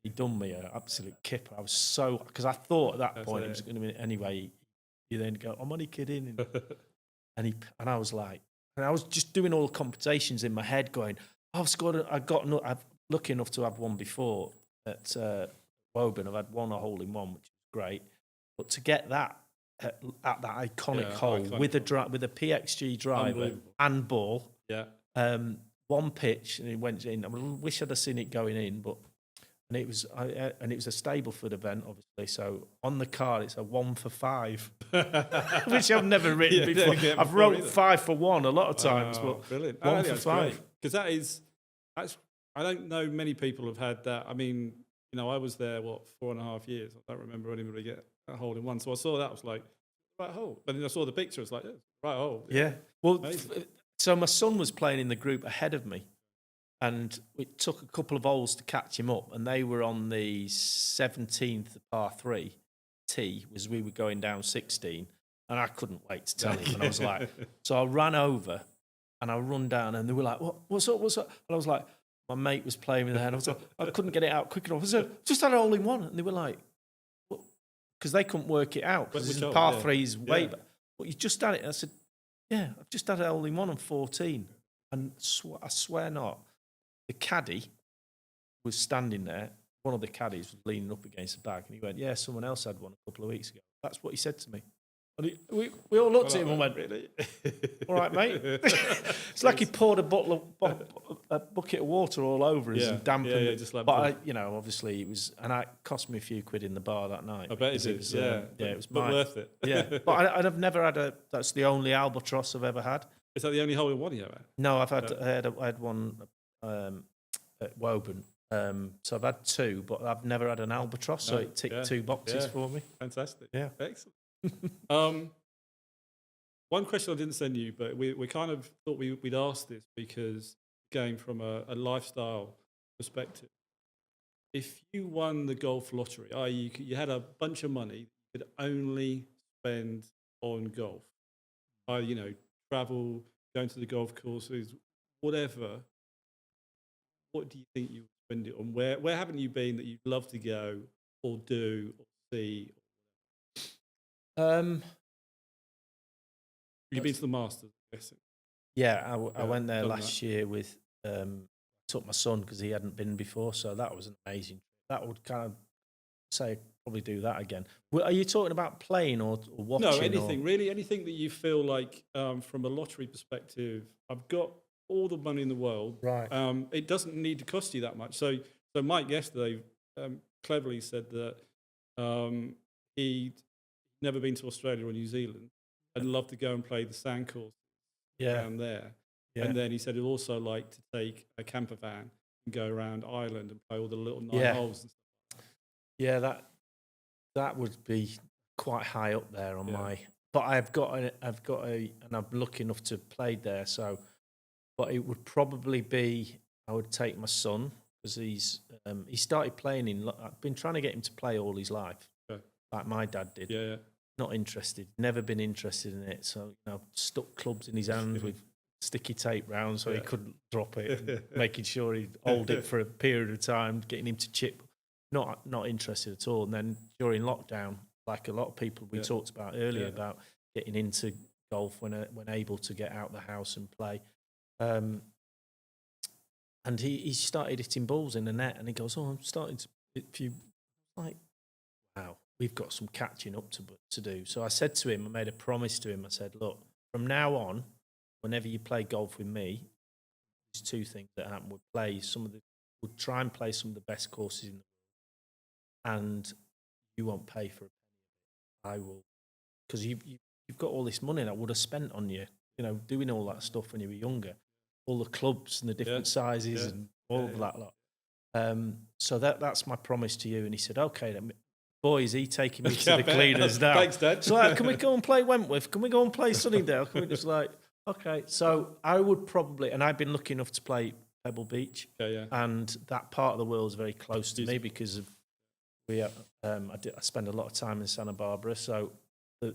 [SPEAKER 2] he done me an absolute kipper. I was so, because I thought at that point it was going to be, anyway, you then go, "I'm only kidding." And I was like, and I was just doing all the computations in my head going, I'm lucky enough to have one before at Woburn. I've had one a hole in one, which is great. But to get that at that iconic hole with a PXG driver and ball, one pitch, and it went in. I wish I'd have seen it going in, and it was a Stableford event, obviously. So on the card, it's a 1 for 5, which I've never written before. I've wrote 5 for 1 a lot of times, but
[SPEAKER 1] brilliant.
[SPEAKER 2] 1 for 5.
[SPEAKER 1] Because I don't know many people have had that. I mean, I was there 4.5 years. I don't remember anybody get a hole in one. So I saw that, I was like, right hole. But then I saw the picture, it's like, right hole.
[SPEAKER 2] Yeah. Well, so my son was playing in the group ahead of me, and it took a couple of holes to catch him up, and they were on the 17th par 3 tee, as we were going down 16, and I couldn't wait to tell him. And I was like, so I ran over, and I run down, and they were like, what's up? And I was like, my mate was playing with the hand. I was like, I couldn't get it out quick enough. I said, just had a hole in one. And they were like, because they couldn't work it out. Because par 3 is way back. But you just had it. And I said, yeah, I've just had a hole in one on 14. And I swear not. The caddy was standing there. One of the caddies was leaning up against the bag. And he went, yeah, someone else had one a couple of weeks ago. That's what he said to me. And we all looked at him and went,
[SPEAKER 1] really?
[SPEAKER 2] all right, mate. It's like he poured a bucket of water all over us and dampened it.
[SPEAKER 1] Just like
[SPEAKER 2] But, obviously it was, and it cost me a few quid in the bar that night.
[SPEAKER 1] I bet it did,
[SPEAKER 2] it was
[SPEAKER 1] but worth it.
[SPEAKER 2] Yeah, but I've never had that's the only albatross I've ever had.
[SPEAKER 1] Is that the only hole in one you ever had?
[SPEAKER 2] No, I had one at Woburn. So I've had two, but I've never had an albatross, so it ticked two boxes for me.
[SPEAKER 1] Fantastic.
[SPEAKER 2] Yeah.
[SPEAKER 1] Excellent. One question I didn't send you, but we kind of thought we'd ask this because, again, from a lifestyle perspective, if you won the golf lottery, i.e. you had a bunch of money you could only spend on golf, travel, going to the golf courses, whatever, what do you think you would spend it on? Where haven't you been that you'd love to go or do or see? You've been to the Masters, I'm guessing.
[SPEAKER 2] Yeah, I went there last year with, took my son because he hadn't been before, so that was an amazing. That would kind of say probably do that again. Are you talking about playing or watching?
[SPEAKER 1] No, anything really, anything that you feel like from a lottery perspective. I've got all the money in the world.
[SPEAKER 2] Right.
[SPEAKER 1] It doesn't need to cost you that much. So Mike yesterday cleverly said that he'd never been to Australia or New Zealand. I'd love to go and play the sand course around there. Yeah. And then he said he'd also like to take a camper van and go around Ireland and play all the little 9 holes and stuff.
[SPEAKER 2] Yeah, that would be quite high up there on my. But I've got and I'm lucky enough to play there. So, but it would probably be I would take my son because he started playing I've been trying to get him to play all his life, like my dad did.
[SPEAKER 1] Yeah.
[SPEAKER 2] Not interested, never been interested in it. So, stuck clubs in his hand with sticky tape round so he couldn't drop it, and making sure he'd hold it for a period of time, getting him to chip. Not interested at all. And then during lockdown, like a lot of people we talked about earlier about getting into golf when able to get out the house and play. And he started hitting balls in the net and he goes, I'm starting to hit you. Like, wow. We've got some catching up to do. So I said to him, I made a promise to him. I said, look, from now on, whenever you play golf with me, there's two things that happen. We'll try and play some of the best courses in the world, and you won't pay for a penny of it. I will, because you've got all this money that I would have spent on you, doing all that stuff when you were younger, all the clubs and the different sizes and all of that lot. So that's my promise to you. And he said, okay, then. Boy, is he taking me to the cleaners now.
[SPEAKER 1] Thanks, Dad.
[SPEAKER 2] So can we go and play Wentworth? Can we go and play Sunningdale? Can we just okay. So I would probably, and I've been lucky enough to play Pebble Beach. And that part of the world is very close to me because of I spend a lot of time in Santa Barbara. So the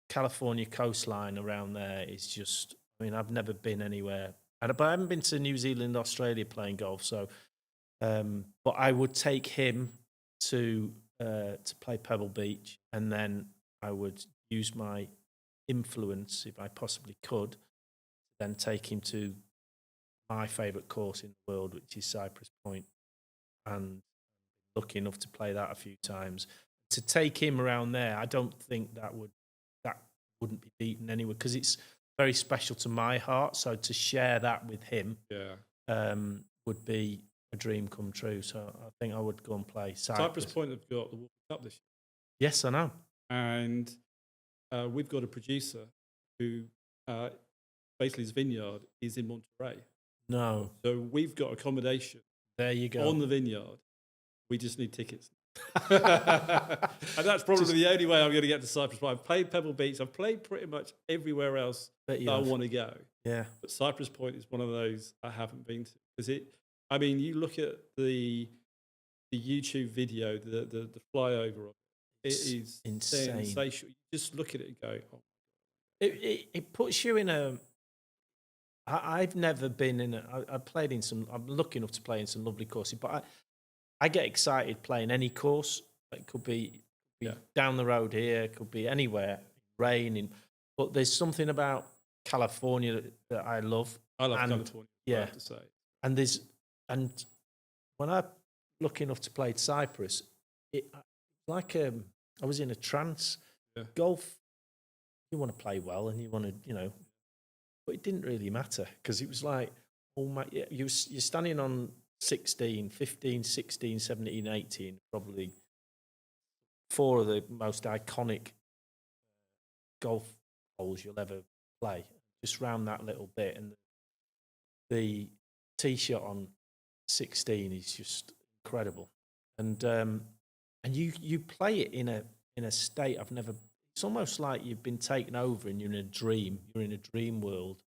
[SPEAKER 2] California coastline around there is just, I've never been anywhere. But I haven't been to New Zealand, Australia playing golf. So, but I would take him to play Pebble Beach, and then I would use my influence, if I possibly could, then take him to my favourite course in the world, which is Cypress Point, and lucky enough to play that a few times. To take him around there, I don't think that wouldn't be beaten anywhere because it's very special to my heart. So to share that with him, would be a dream come true. So I think I would go and play Cypress
[SPEAKER 1] Point have got the Walker Cup this year.
[SPEAKER 2] Yes, I know.
[SPEAKER 1] And we've got a producer who basically his vineyard is in Monterey.
[SPEAKER 2] No.
[SPEAKER 1] So we've got accommodation.
[SPEAKER 2] There you go.
[SPEAKER 1] On the vineyard. We just need tickets. And that's probably the only way I'm going to get to Cypress Point. I've played Pebble Beach. I've played pretty much everywhere else that I want to go. Yeah. But Cypress Point is one of those I haven't been to. Because you look at the YouTube video, the flyover of it is insane. Sensational. You just look at it and go, oh.
[SPEAKER 2] It puts you in a... I've never been in I've played in some... I'm lucky enough to play in some lovely courses, but I get excited playing any course. It could be down the road here, it could be anywhere, raining. But there's something about California that I love.
[SPEAKER 1] I love California, I have to say.
[SPEAKER 2] And when I'm lucky enough to play Cyprus, I was in a trance. Yeah. Golf you want to play well and you want to, but it didn't really matter because it was like, oh my, you're standing on 16, 15, 16, 17, 18, probably 4 of the most iconic golf holes you'll ever play, just round that little bit. And the tee shot on 16 is just incredible. And you play it in a state I've never. It's almost like you've been taken over and you're in a dream. You're in a dream world.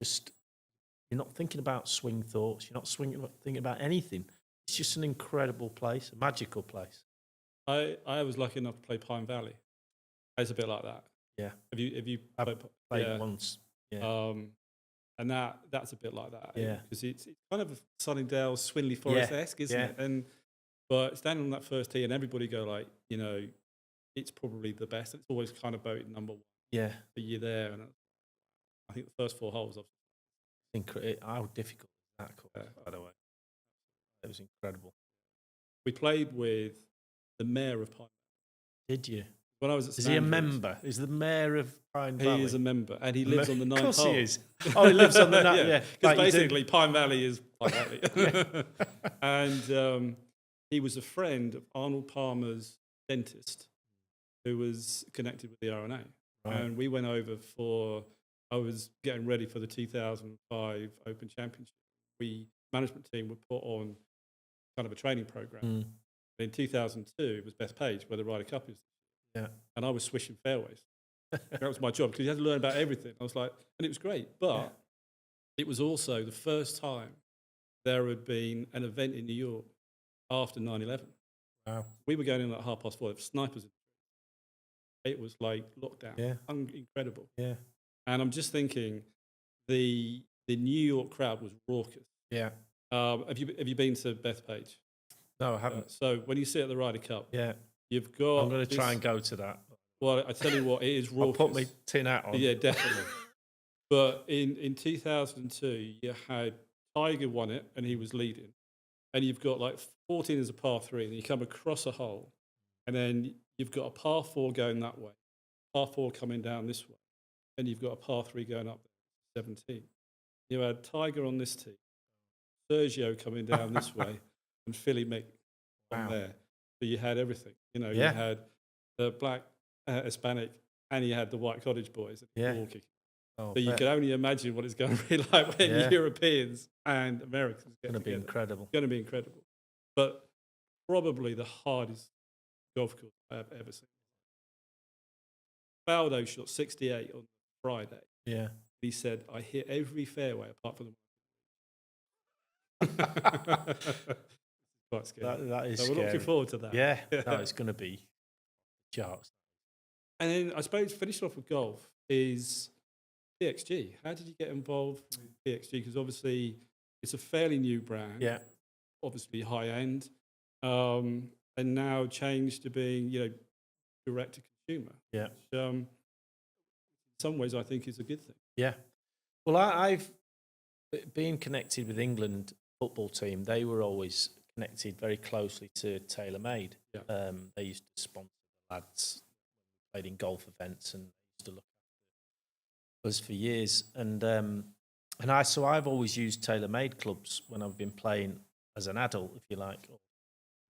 [SPEAKER 2] You're not thinking about swing thoughts. You're not thinking about anything. It's just an incredible place, a magical place.
[SPEAKER 1] I was lucky enough to play Pine Valley. It's a bit like that.
[SPEAKER 2] Yeah.
[SPEAKER 1] Have you
[SPEAKER 2] played it once? Yeah.
[SPEAKER 1] And that's a bit like that.
[SPEAKER 2] Yeah.
[SPEAKER 1] Because it's kind of Sunningdale, Swinley Forest-esque, isn't it? But standing on that first tee and everybody go like, it's probably the best. It's always kind of voted number 1.
[SPEAKER 2] Yeah.
[SPEAKER 1] But you're there, and I think the first 4 holes.
[SPEAKER 2] How difficult is that course, by the way? It was incredible.
[SPEAKER 1] We played with the mayor of Pine Valley.
[SPEAKER 2] Did you?
[SPEAKER 1] When I was at
[SPEAKER 2] Is he a member? Is the mayor of Pine Valley?
[SPEAKER 1] He is a member, and he lives on the 9th hole.
[SPEAKER 2] Of course he is. Oh, he lives on the 9th, yeah.
[SPEAKER 1] Because basically Pine Valley is Pine Valley. And he was a friend of Arnold Palmer's dentist, who was connected with the R&A. Right. And we went over I was getting ready for the 2005 Open Championship. Management team would put on kind of a training program. In 2002, it was Bethpage, where the Ryder Cup is.
[SPEAKER 2] Yeah. And
[SPEAKER 1] I was swishing fairways. That was my job, because you had to learn about everything. I was like, and it was great. But it was also the first time there had been an event in New York after 9/11.
[SPEAKER 2] Wow.
[SPEAKER 1] We were going in at 4:30. There were snipers. It was like lockdown.
[SPEAKER 2] Yeah.
[SPEAKER 1] Incredible.
[SPEAKER 2] Yeah.
[SPEAKER 1] And I'm just thinking, the New York crowd was raucous.
[SPEAKER 2] Yeah.
[SPEAKER 1] Have you been to Bethpage?
[SPEAKER 2] No, I haven't.
[SPEAKER 1] So when you sit at the Ryder Cup,
[SPEAKER 2] you've
[SPEAKER 1] got.
[SPEAKER 2] I'm going to try and go to that.
[SPEAKER 1] Well, I tell you what, it is raucous.
[SPEAKER 2] I'll put my tin hat on.
[SPEAKER 1] Yeah, definitely. But in 2002, you had Tiger won it, and he was leading. And you've got like 14 as a par 3, and you come across a hole, and then you've got a par 4 going that way, par 4 coming down this way, and you've got a par 3 going up there, 17. You had Tiger on this tee, Sergio coming down this way, and Philly Mick on there. So you had everything. You had the black, Hispanic, and you had the white cottage boys walking.
[SPEAKER 2] Oh,
[SPEAKER 1] so you can only imagine what it's going to be like when Europeans and Americans get together.
[SPEAKER 2] It's going to be incredible.
[SPEAKER 1] It's going to be incredible. But probably the hardest golf course I have ever seen. Faldo shot 68 on Friday.
[SPEAKER 2] Yeah.
[SPEAKER 1] He said, I hit every fairway apart from the quite scary.
[SPEAKER 2] That is
[SPEAKER 1] so we're looking forward to that.
[SPEAKER 2] Yeah. No, it's going to be charts.
[SPEAKER 1] And then I suppose finishing off with golf is PXG. How did you get involved with PXG? Because obviously it's a fairly new brand.
[SPEAKER 2] Yeah.
[SPEAKER 1] Obviously high end. And now changed to being, direct to consumer.
[SPEAKER 2] Yeah.
[SPEAKER 1] Which, in some ways I think is a good thing.
[SPEAKER 2] Yeah. Well, I've been connected with England football team. They were always connected very closely to TaylorMade.
[SPEAKER 1] Yeah.
[SPEAKER 2] They used to sponsor the lads when we played in golf events, and used to look after us for years. And I've always used TaylorMade clubs when I've been playing as an adult, if you like, or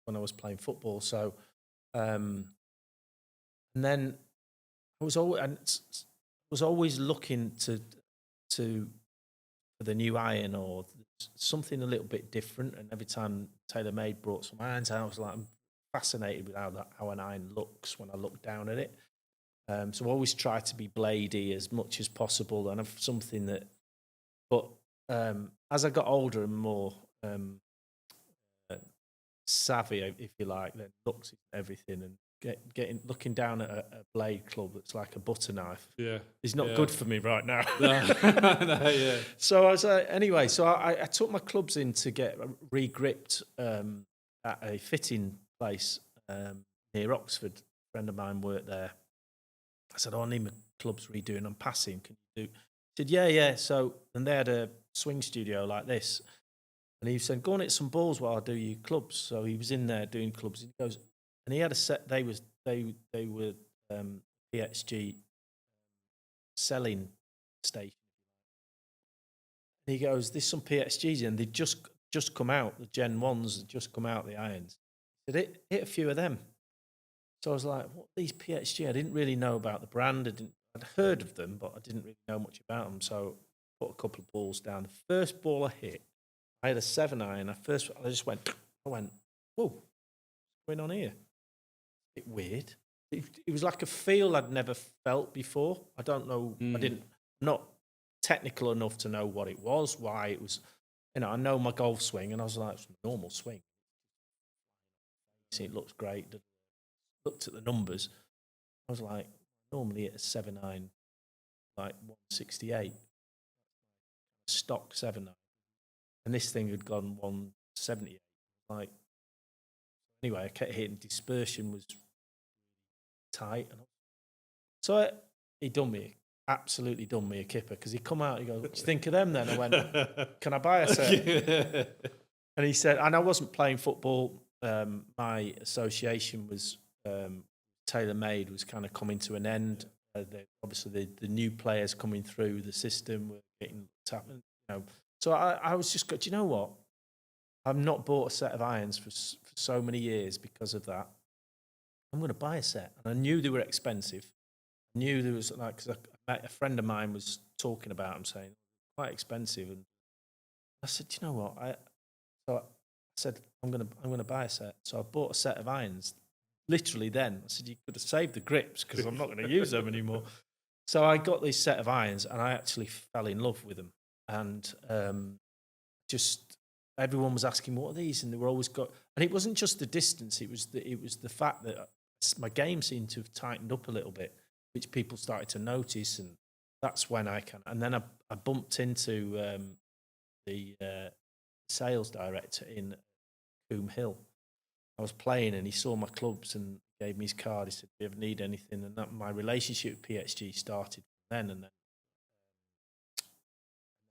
[SPEAKER 2] when I was playing football. So, and then I was always looking to for the new iron or something a little bit different. And every time TaylorMade brought some irons out, I was like, I'm fascinated with how an iron looks when I look down at it. So I always try to be bladey as much as possible, and have something that. But as I got older and more savvy, if you like, then looks at everything, and looking down at a blade club that's like a butter knife. Yeah, is not good for me right now.
[SPEAKER 1] No,
[SPEAKER 2] So I was anyway. So I took my clubs in to get re-gripped at a fitting place near Oxford. A friend of mine worked there. I said, I need my clubs redoing. I'm passing. Can you do? He said, yeah. So, and they had a swing studio like this. And he said, go and hit some balls while I do your clubs. So he was in there doing clubs. He goes, and he had a set. They were PXG selling station. And he goes, "There's some PXGs and they just come out. The Gen 1s had just come out, the irons." He said, hit a few of them. So I was like, "What are these PXG?" I didn't really know about the brand. I'd heard of them, but I didn't really know much about them. So I put a couple of balls down. The first ball I hit, I had a 7-iron. I just went, whoa, what's going on here? A bit weird. It was like a feel I'd never felt before. I don't know. Not technical enough to know what it was, why it was. I know my golf swing, and I was like, it's a normal swing. It looks great. Looked at the numbers. I was like, normally at a 7-iron, like 168, stock 7-iron, and this thing had gone 178. Like, anyway, I kept hitting. Dispersion was tight, so he absolutely done me a kipper, because he come out. He goes, "What do you think of them?" Then I went, "Can I buy a set?" And he said, and I wasn't playing football. My association was tailor-made, was kind of coming to an end. Obviously, the new players coming through the system were getting tapped. So I was just, do you know what? I've not bought a set of irons for so many years because of that. I'm going to buy a set. And I knew they were expensive. I knew there was, like, because a friend of mine was talking about them, saying quite expensive. And I said, "Do you know what?" So I said, I'm going to buy a set. So I bought a set of irons. Literally then, I said, "You could have saved the grips, because I'm not going to use them anymore." So I got this set of irons, and I actually fell in love with them. And just everyone was asking, "What are these?" And they were always and it wasn't just the distance; it was the fact that my game seemed to have tightened up a little bit, which people started to notice, and that's when and then I bumped into the sales director in Coombe Hill. I was playing, and he saw my clubs and gave me his card. He said, "Do you ever need anything?" And my relationship with PXG started then. And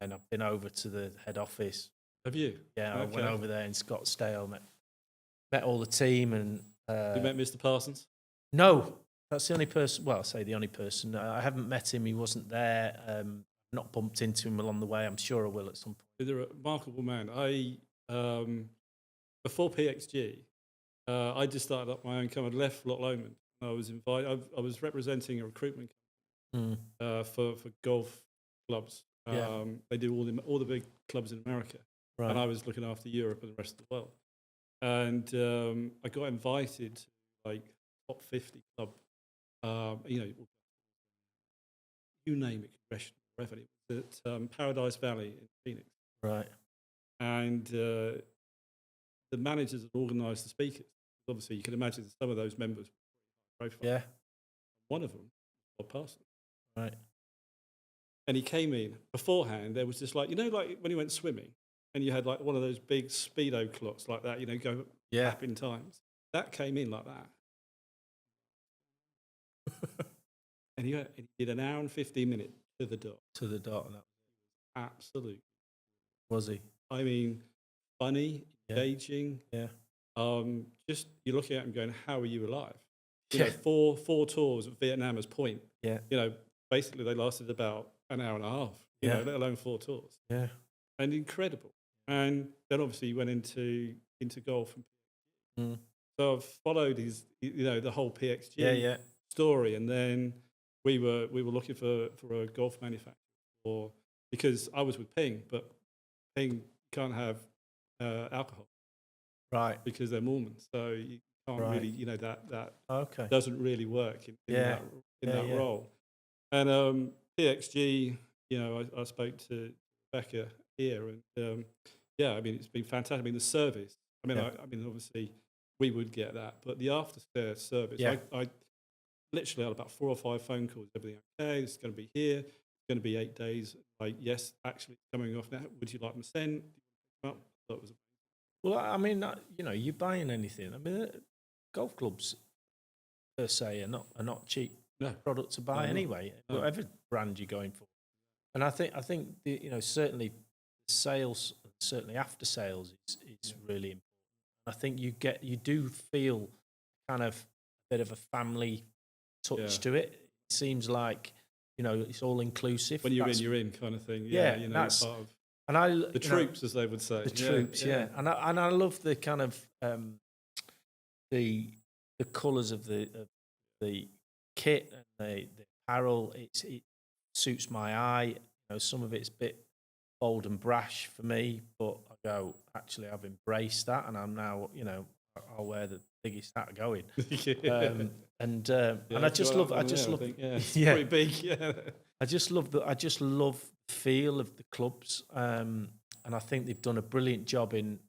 [SPEAKER 2] then I've been over to the head office.
[SPEAKER 1] Have you?
[SPEAKER 2] Yeah,
[SPEAKER 1] Okay.
[SPEAKER 2] I went over there in Scottsdale, met all the team, and
[SPEAKER 1] You met Mr. Parsons?
[SPEAKER 2] No, that's the only person. Well, I say the only person. I haven't met him. He wasn't there. Not bumped into him along the way. I'm sure I will at some point.
[SPEAKER 1] They're a remarkable man. Before PXG, I just started up my own company. I left Loch Lomond. I was invited. I was representing a recruitment company for golf clubs. They do all the big clubs in America,
[SPEAKER 2] Right.
[SPEAKER 1] and I was looking after Europe and the rest of the world. And I got invited to like top 50 club. You name it, congressional revenue. At Paradise Valley in Phoenix.
[SPEAKER 2] Right.
[SPEAKER 1] And the managers had organised the speakers. Obviously, you can imagine some of those members were profile.
[SPEAKER 2] Yeah.
[SPEAKER 1] One of them was Bob Parsons.
[SPEAKER 2] Right.
[SPEAKER 1] And he came in. Beforehand, there was just like when you went swimming and you had like one of those big speedo clocks like that, go up in times. That came in like that. And he did an hour and 15 minutes to the dot.
[SPEAKER 2] To the dot.
[SPEAKER 1] Absolutely.
[SPEAKER 2] Was he?
[SPEAKER 1] I mean, funny, engaging.
[SPEAKER 2] Yeah.
[SPEAKER 1] Just you're looking at him going, "How are you alive?"
[SPEAKER 2] Yeah.
[SPEAKER 1] Four tours at Vietnam as point.
[SPEAKER 2] Yeah.
[SPEAKER 1] Basically they lasted about an hour and a half. Let alone 4 tours.
[SPEAKER 2] Yeah.
[SPEAKER 1] And incredible. And then obviously he went into golf. So I've followed his, the whole PXG story, and then we were looking for a golf manufacturer because I was with Ping, but Ping can't have alcohol.
[SPEAKER 2] Right.
[SPEAKER 1] Because they're Mormons, so you can't really, that doesn't really work in that role. And PXG, I spoke to Becca here, and it's been fantastic. I mean, the service. I mean, obviously we would get that, but the after service. I literally had about 4 or 5 phone calls. Everything okay? It's going to be here. It's going to be 8 days. Like, yes, actually, it's coming off now. Would you like them sent? Well, that was.
[SPEAKER 2] Well, I mean, you buying anything. I mean, golf clubs per se are not cheap product to buy anyway.
[SPEAKER 1] No.
[SPEAKER 2] Whatever brand you're going for, and I think certainly sales, certainly after sales is really important. I think you do feel kind of a bit of a family touch to it. It seems like it's all inclusive.
[SPEAKER 1] When you're in, you're in, kind of thing.
[SPEAKER 2] Yeah,
[SPEAKER 1] you're
[SPEAKER 2] that's
[SPEAKER 1] part of
[SPEAKER 2] and I
[SPEAKER 1] the troops, as they would say.
[SPEAKER 2] the troops, yeah. And I love the kind of the colours of the kit and the apparel. It suits my eye. Some of it's a bit bold and brash for me, but I go, actually, I've embraced that, and I'm now, I'll wear the biggest hat going. And I just love,
[SPEAKER 1] it's
[SPEAKER 2] yeah,
[SPEAKER 1] pretty big. Yeah,
[SPEAKER 2] I just love the feel of the clubs, and I think they've done a brilliant job in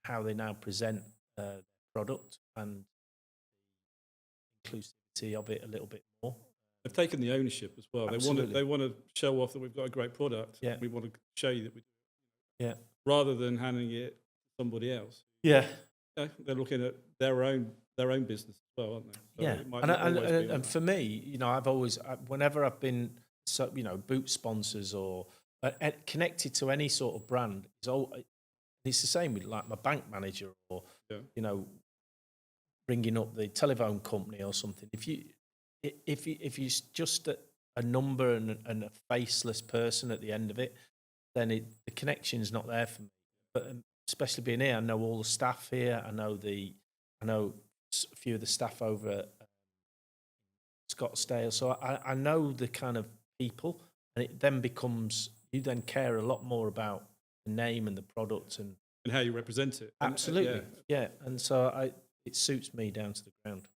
[SPEAKER 2] how they now present their product and inclusivity of it a little bit more.
[SPEAKER 1] they've taken the ownership as well.
[SPEAKER 2] Absolutely.
[SPEAKER 1] They want to show off that we've got a great product.
[SPEAKER 2] Yeah.
[SPEAKER 1] We want to show you that we do.
[SPEAKER 2] Yeah.
[SPEAKER 1] Rather than handing it to somebody else.
[SPEAKER 2] Yeah.
[SPEAKER 1] They're looking at their own business as well, aren't they? So
[SPEAKER 2] Yeah.
[SPEAKER 1] it might not always be like
[SPEAKER 2] And
[SPEAKER 1] that.
[SPEAKER 2] for me, I've always, whenever I've been, boot sponsors or connected to any sort of brand, it's the same with like my bank manager or,
[SPEAKER 1] Yeah.
[SPEAKER 2] ringing up the telephone company or something. If you're just a number and a faceless person at the end of it, then the connection's not there for me. But especially being here, I know all the staff here. I know a few of the staff over at Scottsdale. So I know the kind of people, and it then becomes, you then care a lot more about the name and the product and
[SPEAKER 1] how you represent it. And,
[SPEAKER 2] absolutely, yeah. And so it suits me down to the ground.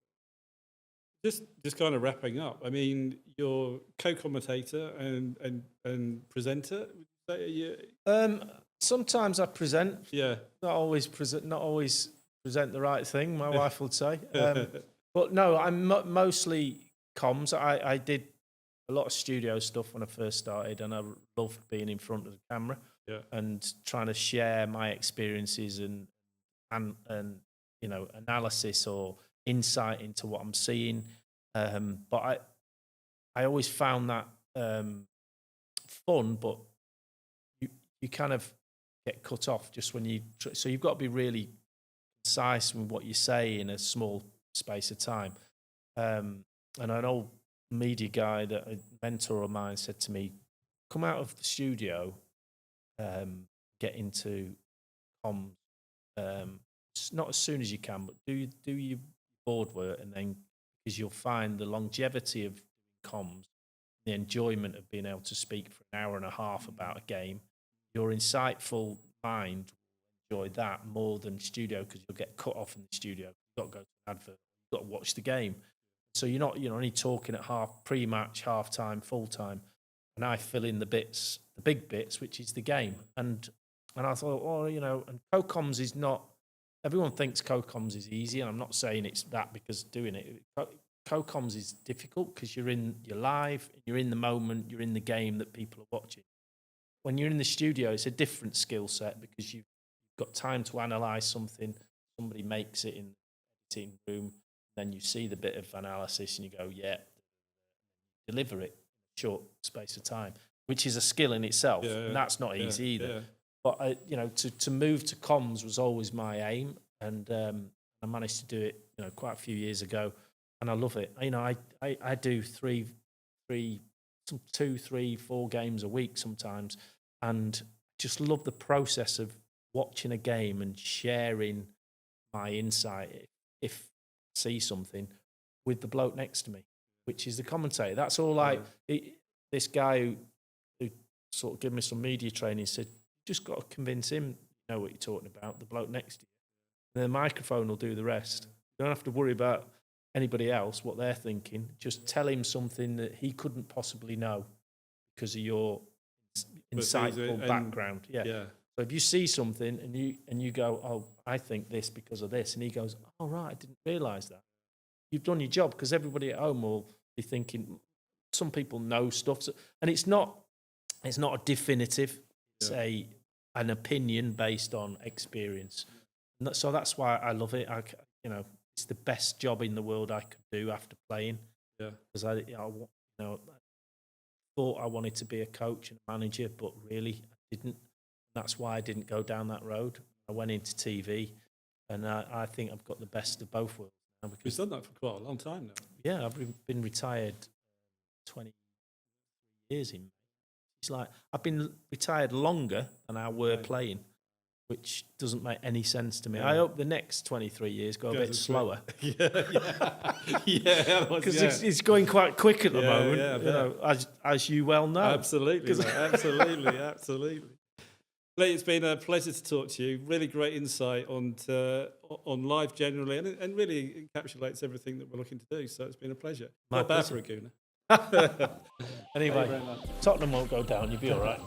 [SPEAKER 1] Just kind of wrapping up. I mean, you're co-commentator and presenter. Would you say?
[SPEAKER 2] Sometimes I present.
[SPEAKER 1] Yeah.
[SPEAKER 2] Not always present the right thing. My wife would say. But no, I'm mostly comms. I did a lot of studio stuff when I first started, and I loved being in front of the camera and trying to share my experiences and analysis or insight into what I'm seeing. But I always found that fun, but you kind of get cut off just when so you've got to be really concise with what you say in a small space of time. And an old media guy, that a mentor of mine, said to me, come out of the studio, get into comms, not as soon as you can, but do your board work, and then, because you'll find the longevity of comms, the enjoyment of being able to speak for an hour and a half about a game, your insightful mind will enjoy that more than studio, because you'll get cut off in the studio. You've got to go to an advert, you've got to watch the game. So you're not only talking at pre-match, half-time, full-time, and I fill in the big bits, which is the game. And I thought, and co-comms is not, everyone thinks co-comms is easy, and I'm not saying it's that, because doing it, co-comms is difficult because you're live, you're in the moment, you're in the game that people are watching. When you're in the studio, it's a different skill set, because you've got time to analyse something. Somebody makes it in the editing room, then you see the bit of analysis and you go, yeah, deliver it in a short space of time, which is a skill in itself. And that's not easy either. Yeah. But to move to comms was always my aim, and I managed to do it, quite a few years ago, and I love it. I do 2, 3, 4 games a week sometimes, and just love the process of watching a game and sharing my insight, if I see something, with the bloke next to me, which is the commentator. That's all. This guy who sort of gave me some media training said, just got to convince him you know what you're talking about, the bloke next to you. And the microphone will do the rest. You don't have to worry about anybody else, what they're thinking. Just tell him something that he couldn't possibly know because of your insightful background. Yeah. So if you see something and you go, oh, I think this because of this, and he goes, oh, right, I didn't realise that. You've done your job, because everybody at home will be thinking, some people know stuff, and it's not a definitive. It's an opinion based on experience. So that's why I love it. It's the best job in the world I could do after playing. Yeah. Because I thought I wanted to be a coach and a manager, but really I didn't. That's why I didn't go down that road. I went into TV, and I think I've got the best of both worlds now.
[SPEAKER 1] You've done that for quite a long time now.
[SPEAKER 2] Yeah, I've been retired years in. It's like I've been retired longer than I were playing, which doesn't make any sense to me. I hope the next 23 years go a bit slower. Because it's going quite quick at the moment, you know, as you well know.
[SPEAKER 1] Absolutely, mate, absolutely. Lee, it's been a pleasure to talk to you. Really great insight on life generally, and really encapsulates everything that we're looking to do. So it's been a pleasure. Not bad for a gooner.
[SPEAKER 2] Anyway, Tottenham won't go down. You'll be all right.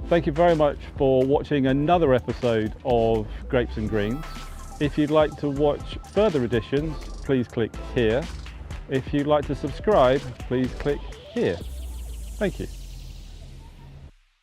[SPEAKER 3] Thank you very much for watching another episode of Grapes and Greens. If you'd like to watch further editions, please click here. If you'd like to subscribe, please click here. Thank you.